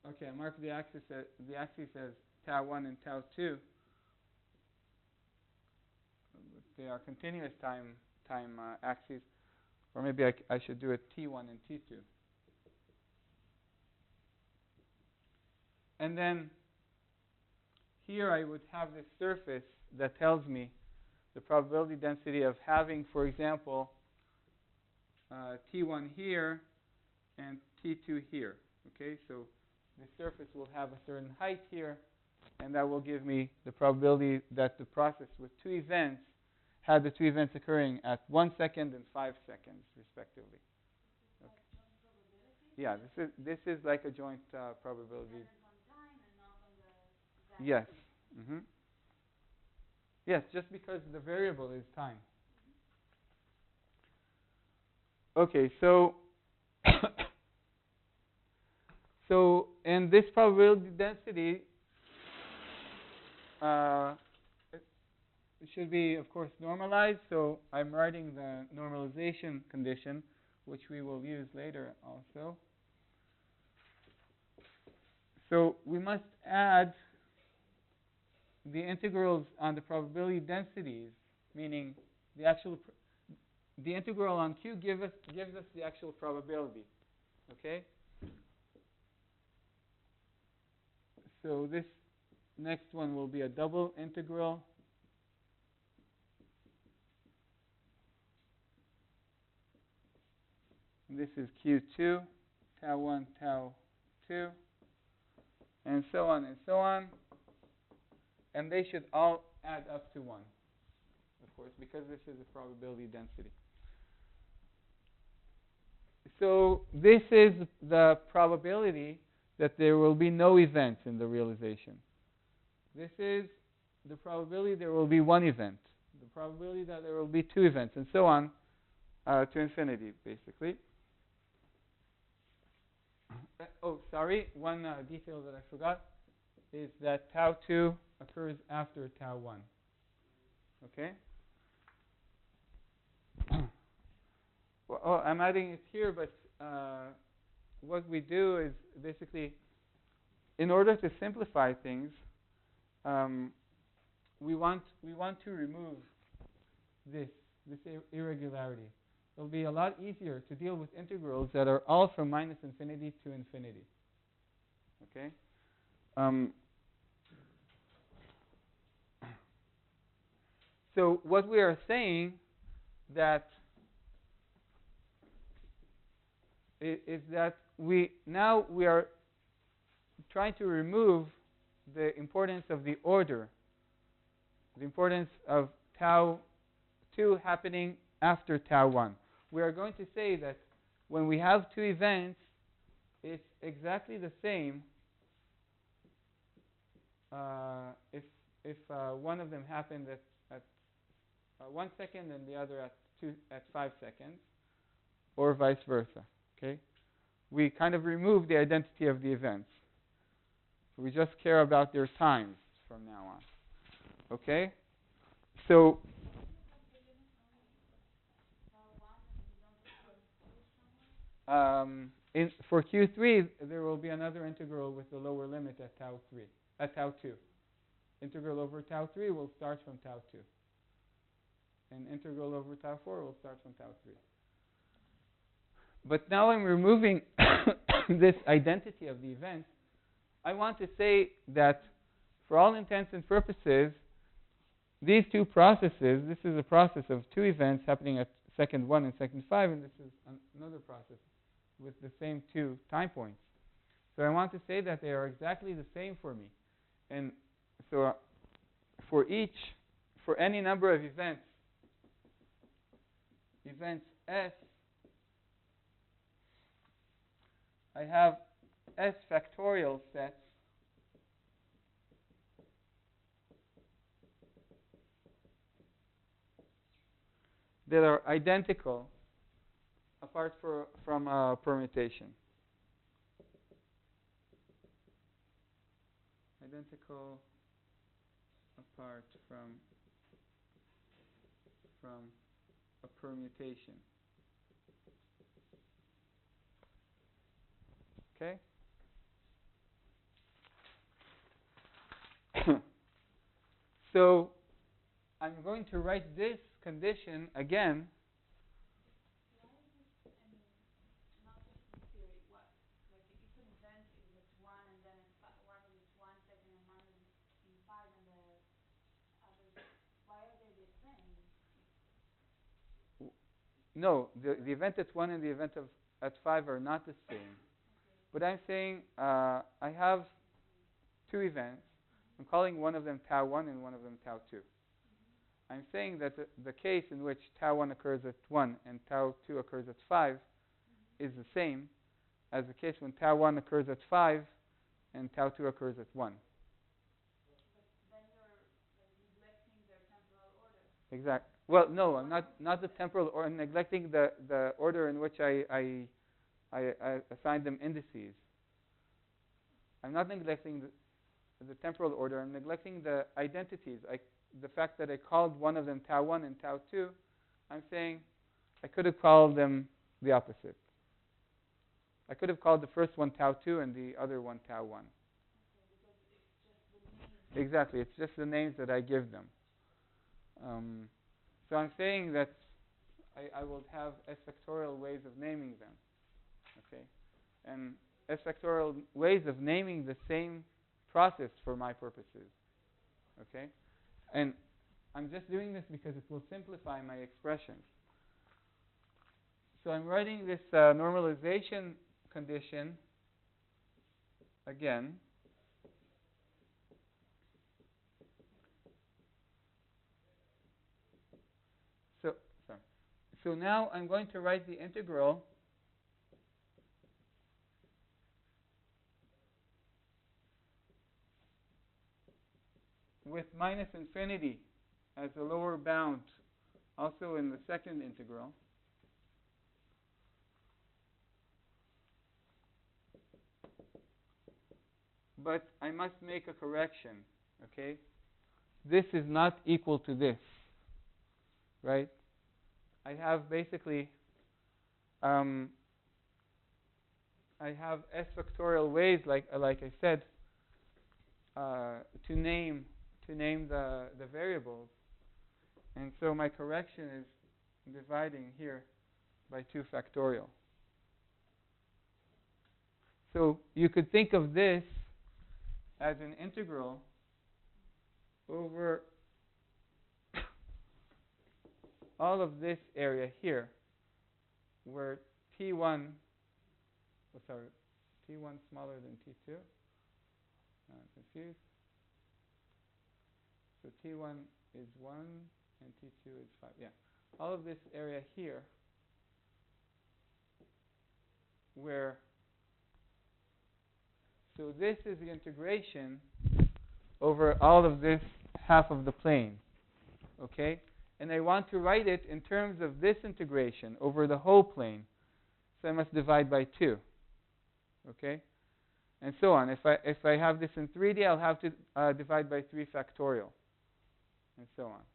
Okay, I mark the axis as tau 1 and tau 2. They are continuous time axes. Or maybe I should do it T1 and T2. And then here I would have this surface that tells me the probability density of having, for example, T1 here and T2 here. Okay, so the surface will have a certain height here, and that will give me the probability that the process with two events had the two events occurring at 1 second and 5 seconds, respectively. Okay. Yeah, this is like a joint probability. Yes. Mm-hmm. Yes, just because the variable is time. Okay, so So in this probability density, it should be, of course, normalized. So I'm writing the normalization condition, which we will use later also. So we must add the integrals on the probability densities, meaning the integral on Q gives us the actual probability. Okay? So this next one will be a double integral. And this is Q2, tau 1, tau 2, and so on and so on. And they should all add up to 1, of course, because this is a probability density. So this is the probability that there will be no events in the realization. This is the probability there will be one event, the probability that there will be two events, and so on to infinity, basically. Oh, sorry, one detail that I forgot is that tau 2 occurs after tau 1. Okay? Well, I'm adding it here, but what we do is basically, in order to simplify things, we want to remove this irregularity. It'll be a lot easier to deal with integrals that are all from minus infinity to infinity. Okay? So what we are saying is that we are trying to remove the importance of the order, the importance of tau 2 happening after tau 1. We are going to say that when we have two events, it's exactly the same if one of them happened at 1 second and the other at 5 seconds, or vice versa. Okay? We kind of remove the identity of the events. We just care about their times from now on. Okay? So for Q3, there will be another integral with the lower limit at tau 2. Integral over tau 3 will start from tau 2. And integral over tau 4 will start from tau 3. But now I'm removing this identity of the event. I want to say that for all intents and purposes, these two processes, this is a process of two events happening at second 1 and second 5, and this is another process with the same two time points. So I want to say that they are exactly the same for me. And so for any number of events S, I have S factorial sets that are identical apart from a permutation. Identical apart from a permutation. Okay? So I'm going to write this condition again. Why is this, not just in theory, what, like if an event is at 1 and then one is at 1 second and one is in 5 and the others, why are they the same? No, the event at 1 and the event at 5 are not the same. Okay. But I'm saying I have two events. I'm calling one of them tau 1 and one of them tau 2. I'm saying that the case in which tau 1 occurs at 1 and tau 2 occurs at 5 is the same as the case when tau 1 occurs at 5 and tau 2 occurs at 1. But then you're like neglecting their temporal order. Exactly. Well, no, I'm not the temporal order. I'm neglecting the order in which I assign them indices. I'm not neglecting the temporal order. I'm neglecting the identities. The fact that I called one of them tau 1 and tau 2, I'm saying I could have called them the opposite. I could have called the first one tau 2 and the other one tau 1. Exactly. It's just the names that I give them. So I'm saying that I will have S factorial ways of naming them. Okay? And S factorial ways of naming the same process for my purposes. Okay? And I'm just doing this because it will simplify my expressions. So I'm writing this normalization condition again. So now I'm going to write the integral with minus infinity as a lower bound, also in the second integral. But I must make a correction, okay? This is not equal to this, right? I have basically, I have S factorial ways, like I said, to name the variables, and so my correction is dividing here by 2 factorial. So you could think of this as an integral over all of this area here, where T1 smaller than T2. I'm confused. So T1 is 1 and T2 is 5. Yeah. All of this area here, where, so this is the integration over all of this half of the plane. Okay? And I want to write it in terms of this integration over the whole plane. So I must divide by 2. Okay? And so on. If I have this in 3D, I'll have to divide by 3 factorial. And so on.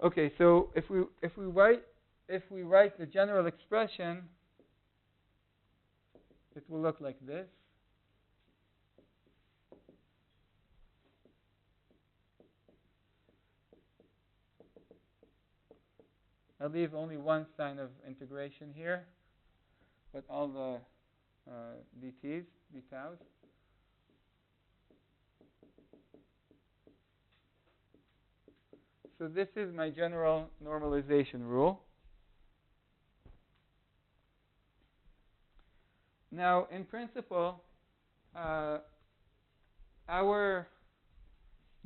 Okay, so if we write the general expression, it will look like this. I'll leave only one sign of integration here, but all the dt's, dtaus. So this is my general normalization rule. Now, in principle, our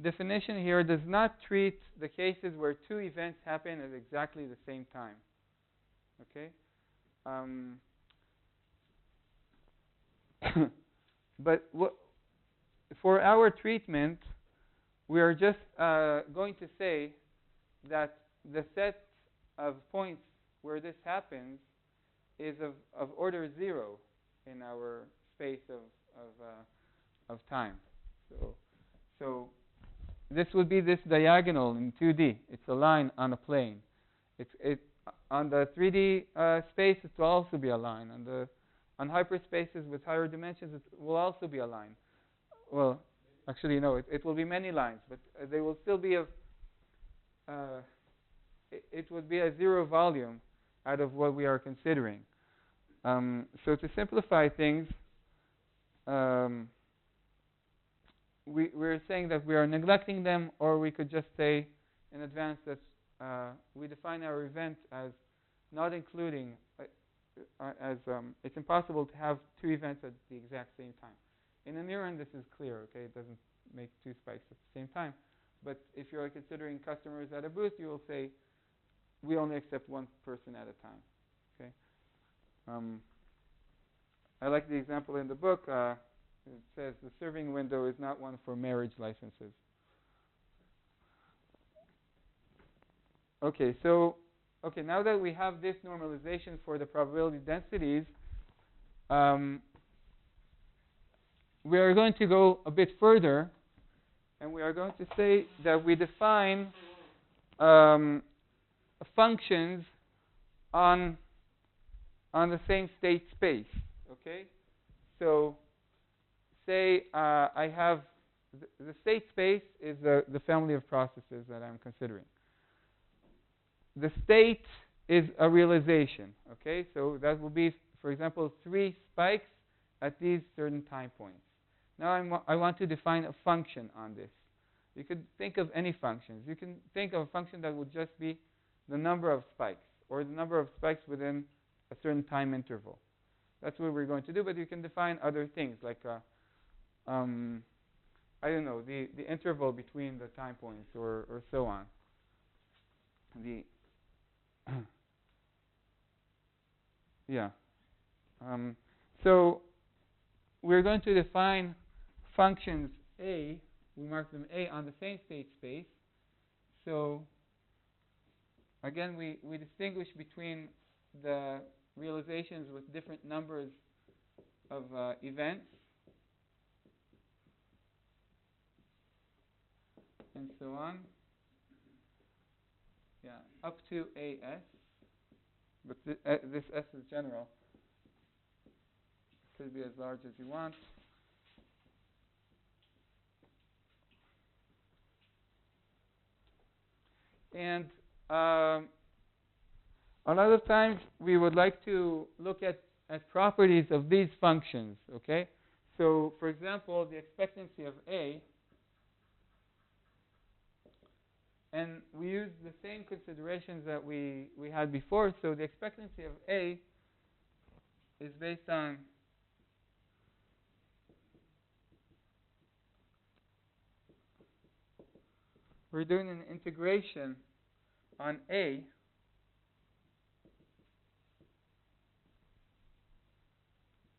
definition here does not treat the cases where 2 events happen at exactly the same time. Okay? But for our treatment, we are just going to say that the set of points where this happens is of order 0 in our space of time. So this would be this diagonal in 2D. It's a line on a plane. On the 3D space, it will also be a line. On hyperspaces with higher dimensions, it will also be a line. Well, actually, no, it will be many lines, but they will still be it would be a 0 volume out of what we are considering. So to simplify things, we're saying that we are neglecting them, or we could just say in advance that we define our event as not including, it's impossible to have 2 events at the exact same time. In a neuron, this is clear, okay? It doesn't make 2 spikes at the same time. But if you're considering customers at a booth, you will say, we only accept 1 person at a time, okay? I like the example in the book. It says the serving window is not one for marriage licenses. Okay, so now that we have this normalization for the probability densities, we are going to go a bit further, and we are going to say that we define functions on the same state space. Okay, so say I have the state space is the family of processes that I'm considering. The state is a realization. Okay, so that will be, for example, 3 spikes at these certain time points. Now I want to define a function on this. You could think of any functions. You can think of a function that would just be the number of spikes, or the number of spikes within a certain time interval. That's what we're going to do, but you can define other things, like, I don't know, the interval between the time points, or so on. Yeah. So we're going to define functions A. We mark them A on the same state space. So again, we distinguish between the realizations with different numbers of events and so on. Yeah, up to AS. But this S is general. Could be as large as you want. And a lot of times we would like to look at properties of these functions. Okay, so for example, the expectancy of A, and we use the same considerations that we had before. So the expectancy of A is based on we're doing an integration on A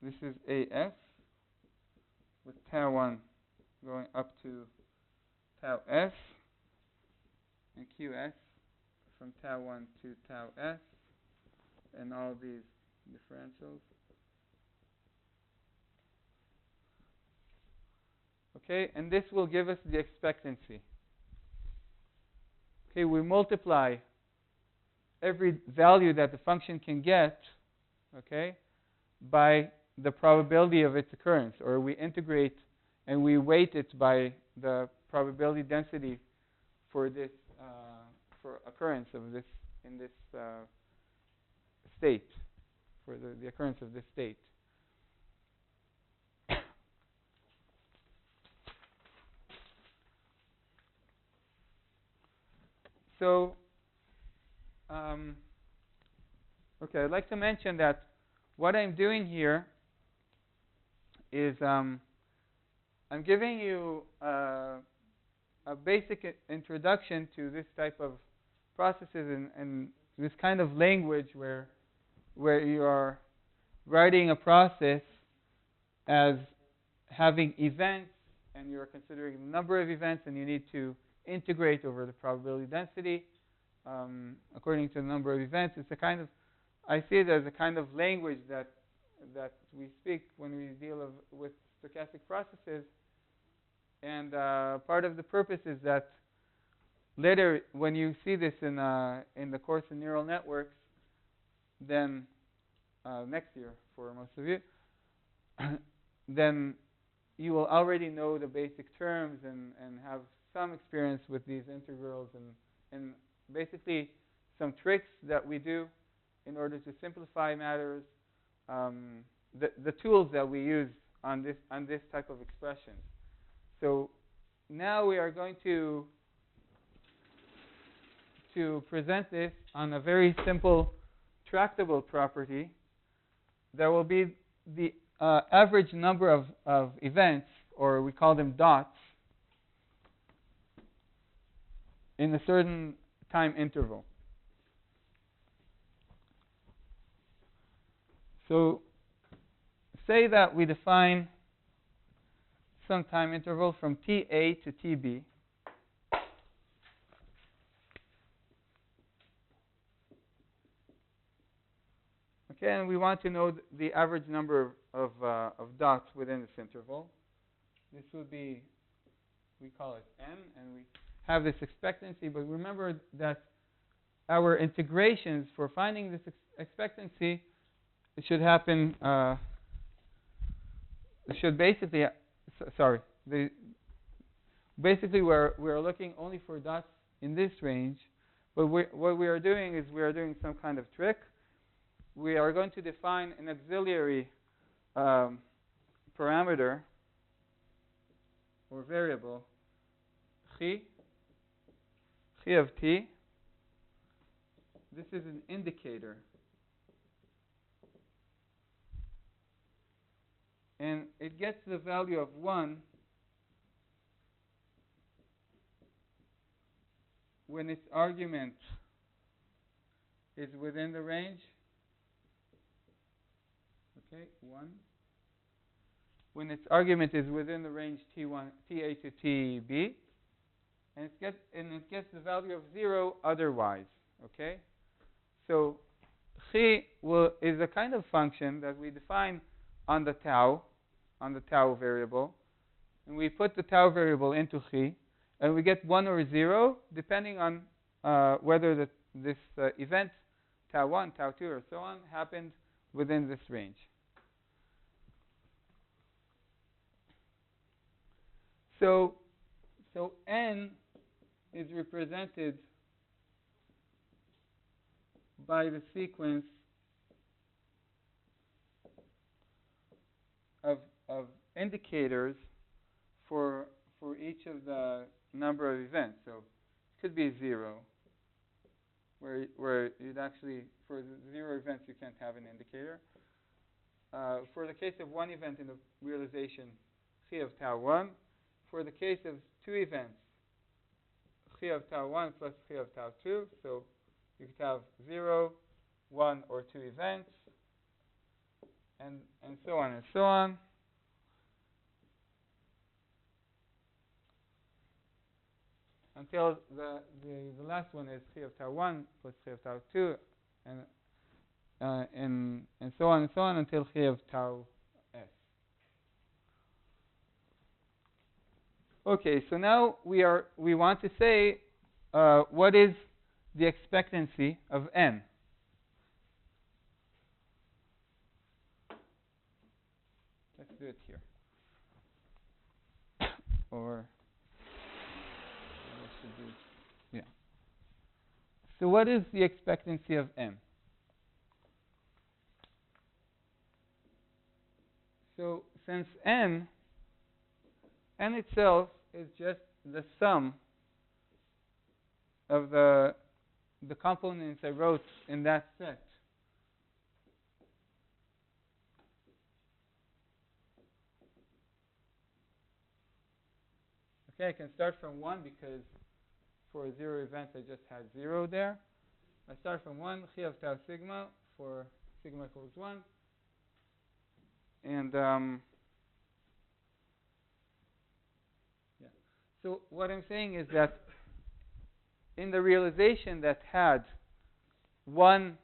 this is AS with tau 1 going up to tau S, and QS from tau 1 to tau S, and all these differentials. Okay, and this will give us the expectancy. Okay, we multiply every value that the function can get, okay, by the probability of its occurrence, or we integrate and we weight it by the probability density for this for occurrence of this in this state, for the occurrence of this state. So, okay, I'd like to mention that what I'm doing here is I'm giving you a basic introduction to this type of processes and this kind of language where you are writing a process as having events, and you're considering the number of events, and you need to integrate over the probability density according to the number of events. It's a kind of, I see it as a kind of language that we speak when we deal with stochastic processes. And part of the purpose is that later, when you see this in the course in neural networks, then next year for most of you, then you will already know the basic terms and have some experience with these integrals and basically some tricks that we do in order to simplify matters, the tools that we use on this type of expressions. So now we are going to present this on a very simple tractable property. There will be the average number of events, or we call them dots, in a certain time interval. So say that we define some time interval from TA to TB. Okay, and we want to know the average number of dots within this interval. This would be, we call it n, and we have this expectancy. But remember that our integrations for finding this expectancy, it should happen, it should basically, basically we're looking only for dots in this range. But what we are doing is we are doing some kind of trick. We are going to define an auxiliary parameter or variable, chi of t. This is an indicator. And it gets the value of 1 when its argument is within the range. Okay, 1. When its argument is within the range T1, TA to TB, and it gets the value of 0 otherwise. Okay, so chi is a kind of function that we define on the tau variable, and we put the tau variable into chi, and we get 1 or 0 depending on whether this event tau 1, tau 2, or so on happened within this range. So n is represented by the sequence of indicators for each of the number of events. So it could be 0, where you'd actually, for 0 events, you can't have an indicator. For the case of 1 event in the realization, chi of tau 1. For the case of 2 events, chi of tau 1 plus chi of tau 2. So you could have 0, 1, or 2 events, and so on and so on. Until the last one is chi of tau 1 plus chi of tau 2, and so on and so on until chi of tau s. Okay, so now we want to say what is the expectancy of n. Let's do it here. Or I should do, yeah. So what is the expectancy of n? So since n itself is just the sum of the components I wrote in that set. Okay, I can start from 1 because for 0 events I just had 0 there. I start from 1, chi of tau sigma for sigma equals 1. And yeah. So what I'm saying is that in the realization that had one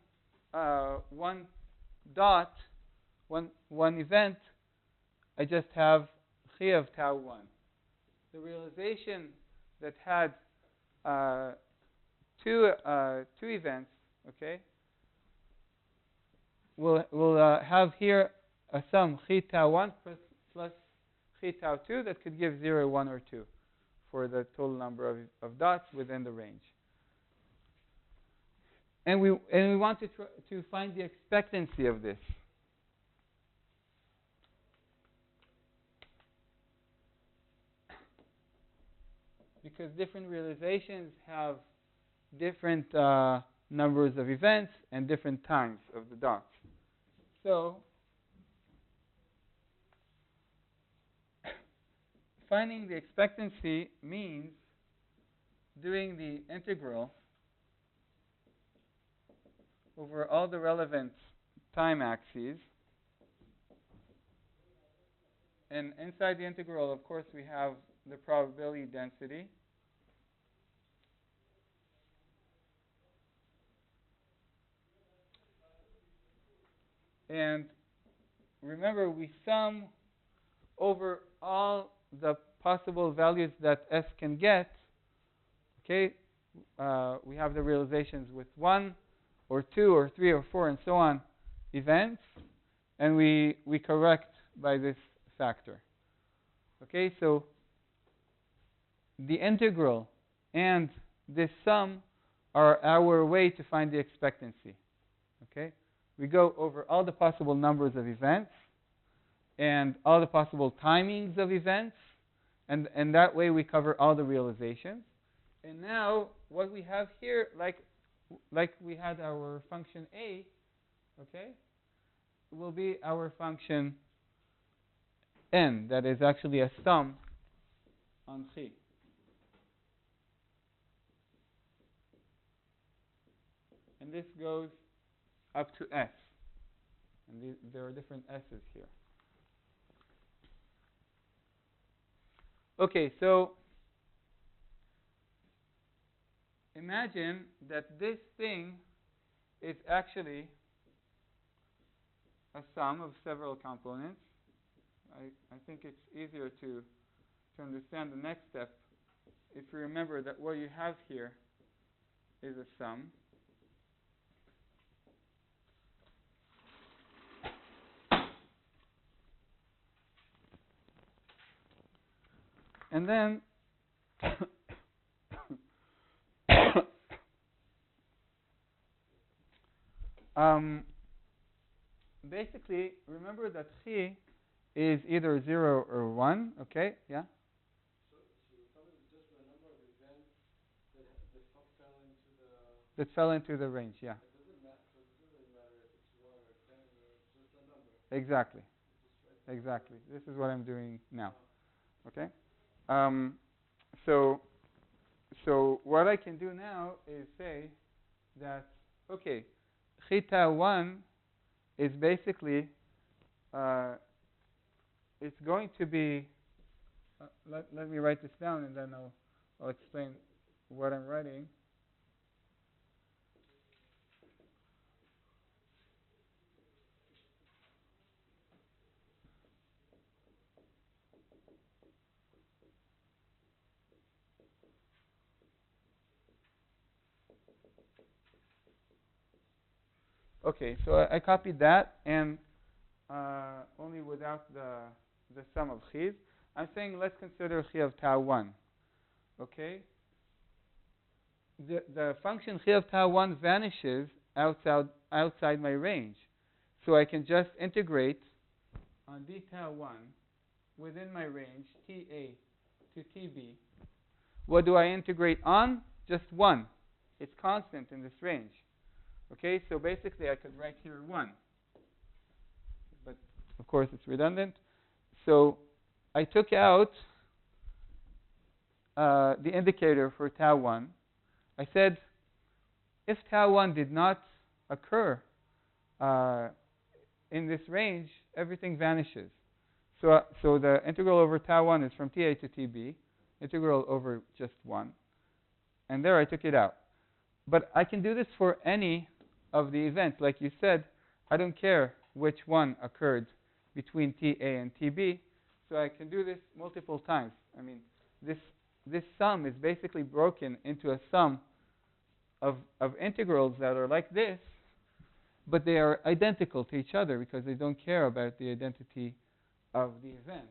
dot, one event, I just have chi of tau 1. The realization that had two events, okay, will have here a sum chi tau 1 plus chi tau 2 that could give 0, 1, or 2 for the total number of dots within the range. And we want to find the expectancy of this. Because different realizations have different numbers of events and different times of the dots. So finding the expectancy means doing the integral over all the relevant time axes. And inside the integral, of course, we have the probability density. And remember, we sum over all the possible values that S can get. Okay, we have the realizations with 1 or 2 or 3 or 4 and so on events, and we correct by this factor. Okay, so the integral and this sum are our way to find the expectancy. Okay, we go over all the possible numbers of events and all the possible timings of events, and that way we cover all the realizations. And now what we have here, like we had our function A, okay, will be our function n, that is actually a sum on chi. And this goes up to S. And there are different S's here. Okay, so imagine that this thing is actually a sum of several components. I think it's easier to understand the next step if you remember that what you have here is a sum. And then basically, remember that chi is either 0 or 1, okay? Yeah? So the sum is just the number of events that fell into the... That fell into the range, yeah. It doesn't matter, so it doesn't really matter if it's 1 or 10 or it's just a number. Exactly. Just right. Exactly. This is what I'm doing now. Okay? So what I can do now is say that, okay, theta 1 is basically, it's going to be, let me write this down and then I'll explain what I'm writing. Okay, so I copied that, and only without the sum of chi's. I'm saying let's consider chi of tau 1. Okay? The function chi of tau 1 vanishes outside my range. So I can just integrate on d tau 1 within my range, ta to tb. What do I integrate on? Just 1. It's constant in this range. Okay, so basically I could write here 1. But of course it's redundant. So I took out the indicator for tau 1. I said if tau 1 did not occur in this range, everything vanishes. So the integral over tau 1 is from ta to tb, integral over just 1. And there I took it out. But I can do this for any of the events. Like you said, I don't care which one occurred between ta and tb, so I can do this multiple times. I mean, this sum is basically broken into a sum of integrals that are like this, but they are identical to each other because they don't care about the identity of the event.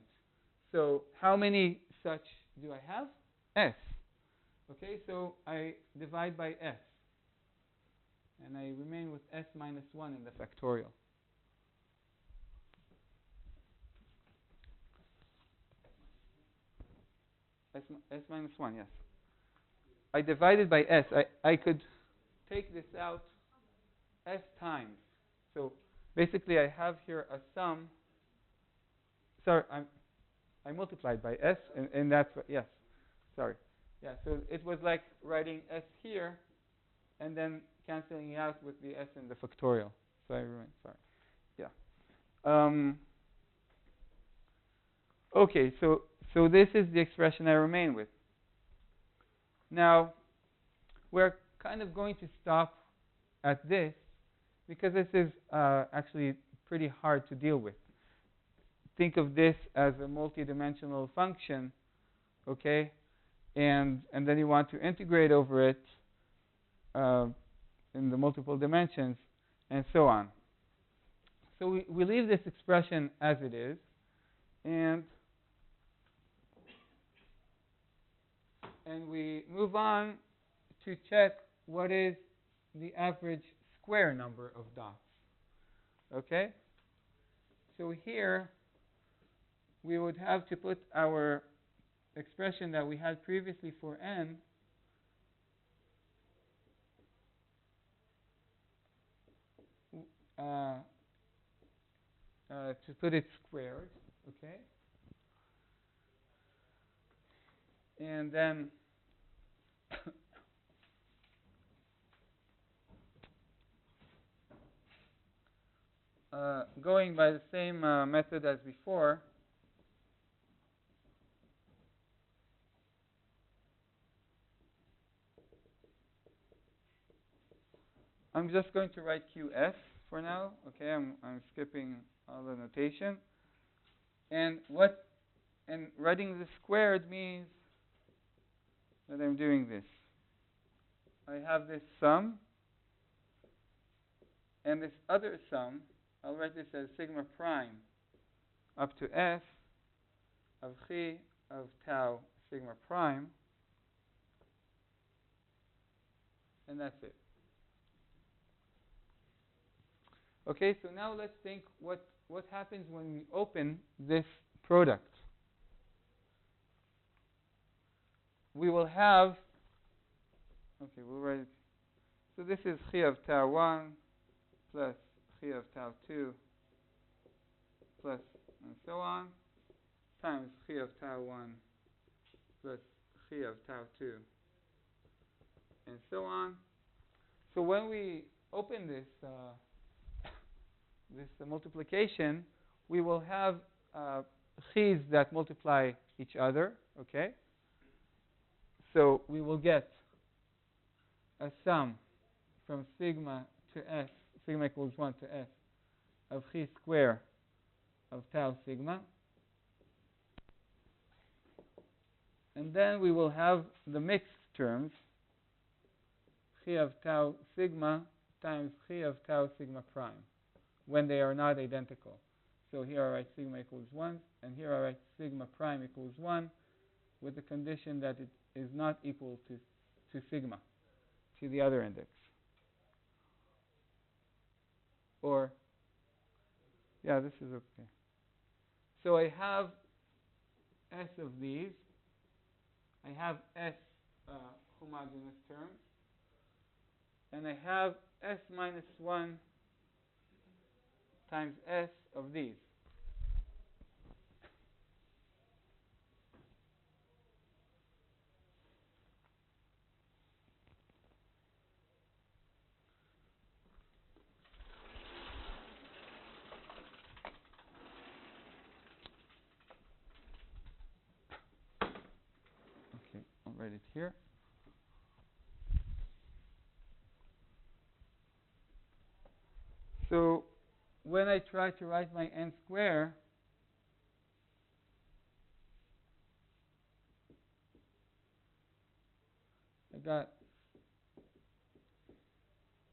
So how many such do I have? S. Okay, so I divide by S. And I remain with S minus 1 in the factorial. S minus 1, yes. I divided by S. I could take this out S times. So basically I have here a sum. Sorry, I multiplied by S, and that's what, yes. Sorry. Yeah, so it was like writing S here and then canceling out with the S in the factorial. So I remain, sorry. Yeah. Okay, so this is the expression I remain with. Now, we're kind of going to stop at this because this is actually pretty hard to deal with. Think of this as a multi-dimensional function, okay? And then you want to integrate over it in the multiple dimensions, and so on. So we leave this expression as it is, and we move on to check what is the average square number of dots. Okay? So here we would have to put our expression that we had previously for n to put it squared, okay? And then going by the same method as before, I'm just going to write QS for now. Okay, I'm skipping all the notation. And writing this squared means that I'm doing this. I have this sum, and this other sum, I'll write this as sigma prime up to s of chi of tau sigma prime, and that's it. Okay, so now let's think what happens when we open this product. We will have, okay, we'll write it. So this is chi of tau 1 plus chi of tau 2 plus and so on times chi of tau 1 plus chi of tau 2 and so on. So when we open this multiplication, we will have chi's that multiply each other, okay? So we will get a sum from sigma to s, sigma equals 1 to s, of chi square of tau sigma. And then we will have the mixed terms, chi of tau sigma times chi of tau sigma prime, when they are not identical. So here I write sigma equals 1, and here I write sigma prime equals 1, with the condition that it is not equal to sigma, to the other index. Or, yeah, this is okay. So I have s of these. I have s homogeneous terms. And I have s minus 1 times s of these. Okay, I'll write it here. So when I try to write my n square, I got,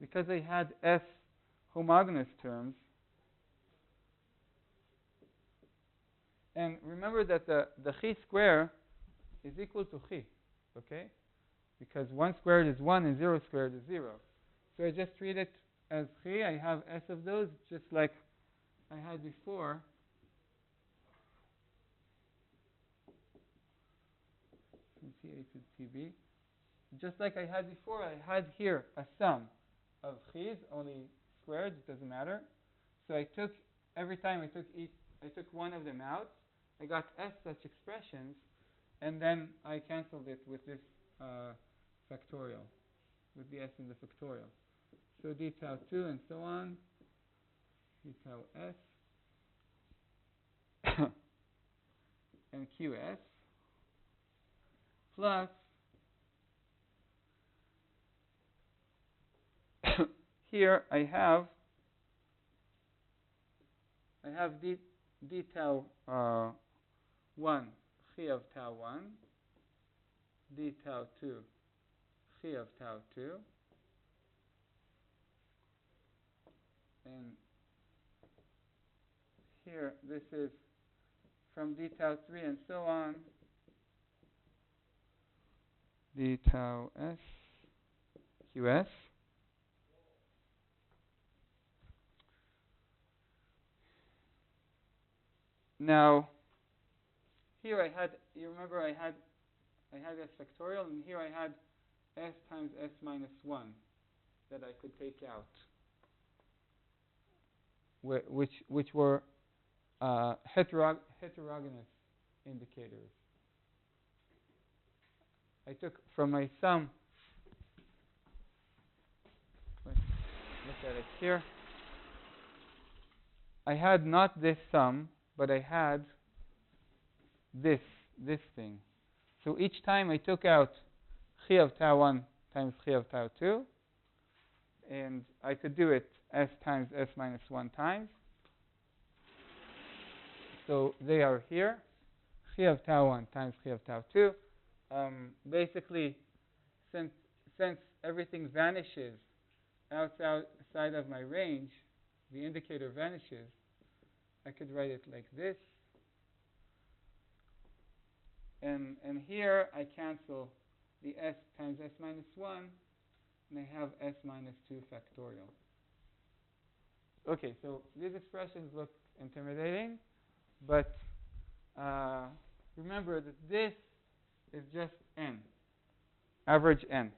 because I had s homogeneous terms, and remember that the chi square is equal to chi, okay? Because 1 squared is 1 and 0 squared is 0. So I just treat it as chi. I have s of those, just like I had before. From CA to TB. Just like I had before, I had here a sum of chi's, only squared, it doesn't matter. So I took, every time I took one of them out, I got s such expressions, and then I canceled it with this factorial, with the s in the factorial. So d tau 2 and so on, d tau s, and qs, plus here I have I have d tau 1 chi of tau 1, d tau 2 chi of tau 2, and here this is from d tau 3 and so on, d tau s qs. Now, here I had, you remember I had s factorial, and here I had s times s minus 1 that I could take out, which were heterogeneous indicators. I took from my sum, let's look at it here. I had not this sum, but I had this thing. So each time I took out chi of tau 1 times chi of tau 2, and I could do it s times s minus 1 times. So they are here, chi of tau 1 times chi of tau 2. Basically, since everything vanishes outside of my range, the indicator vanishes, I could write it like this. And here I cancel the s times s minus 1, and I have s minus 2 factorial. Okay, so these expressions look intimidating, but remember that this is just n, average n.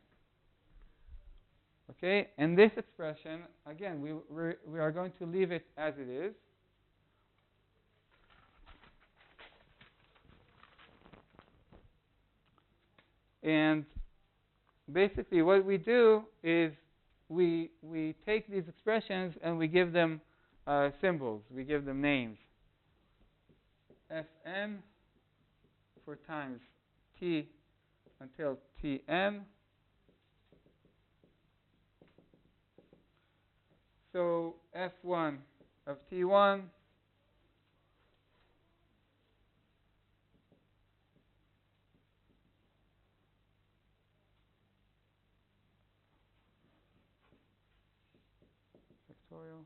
Okay, and this expression, again, we are going to leave it as it is. And basically what we do is we take these expressions and we give them symbols. We give them names. Fn for times t until Tn. So F1 of T1 factorial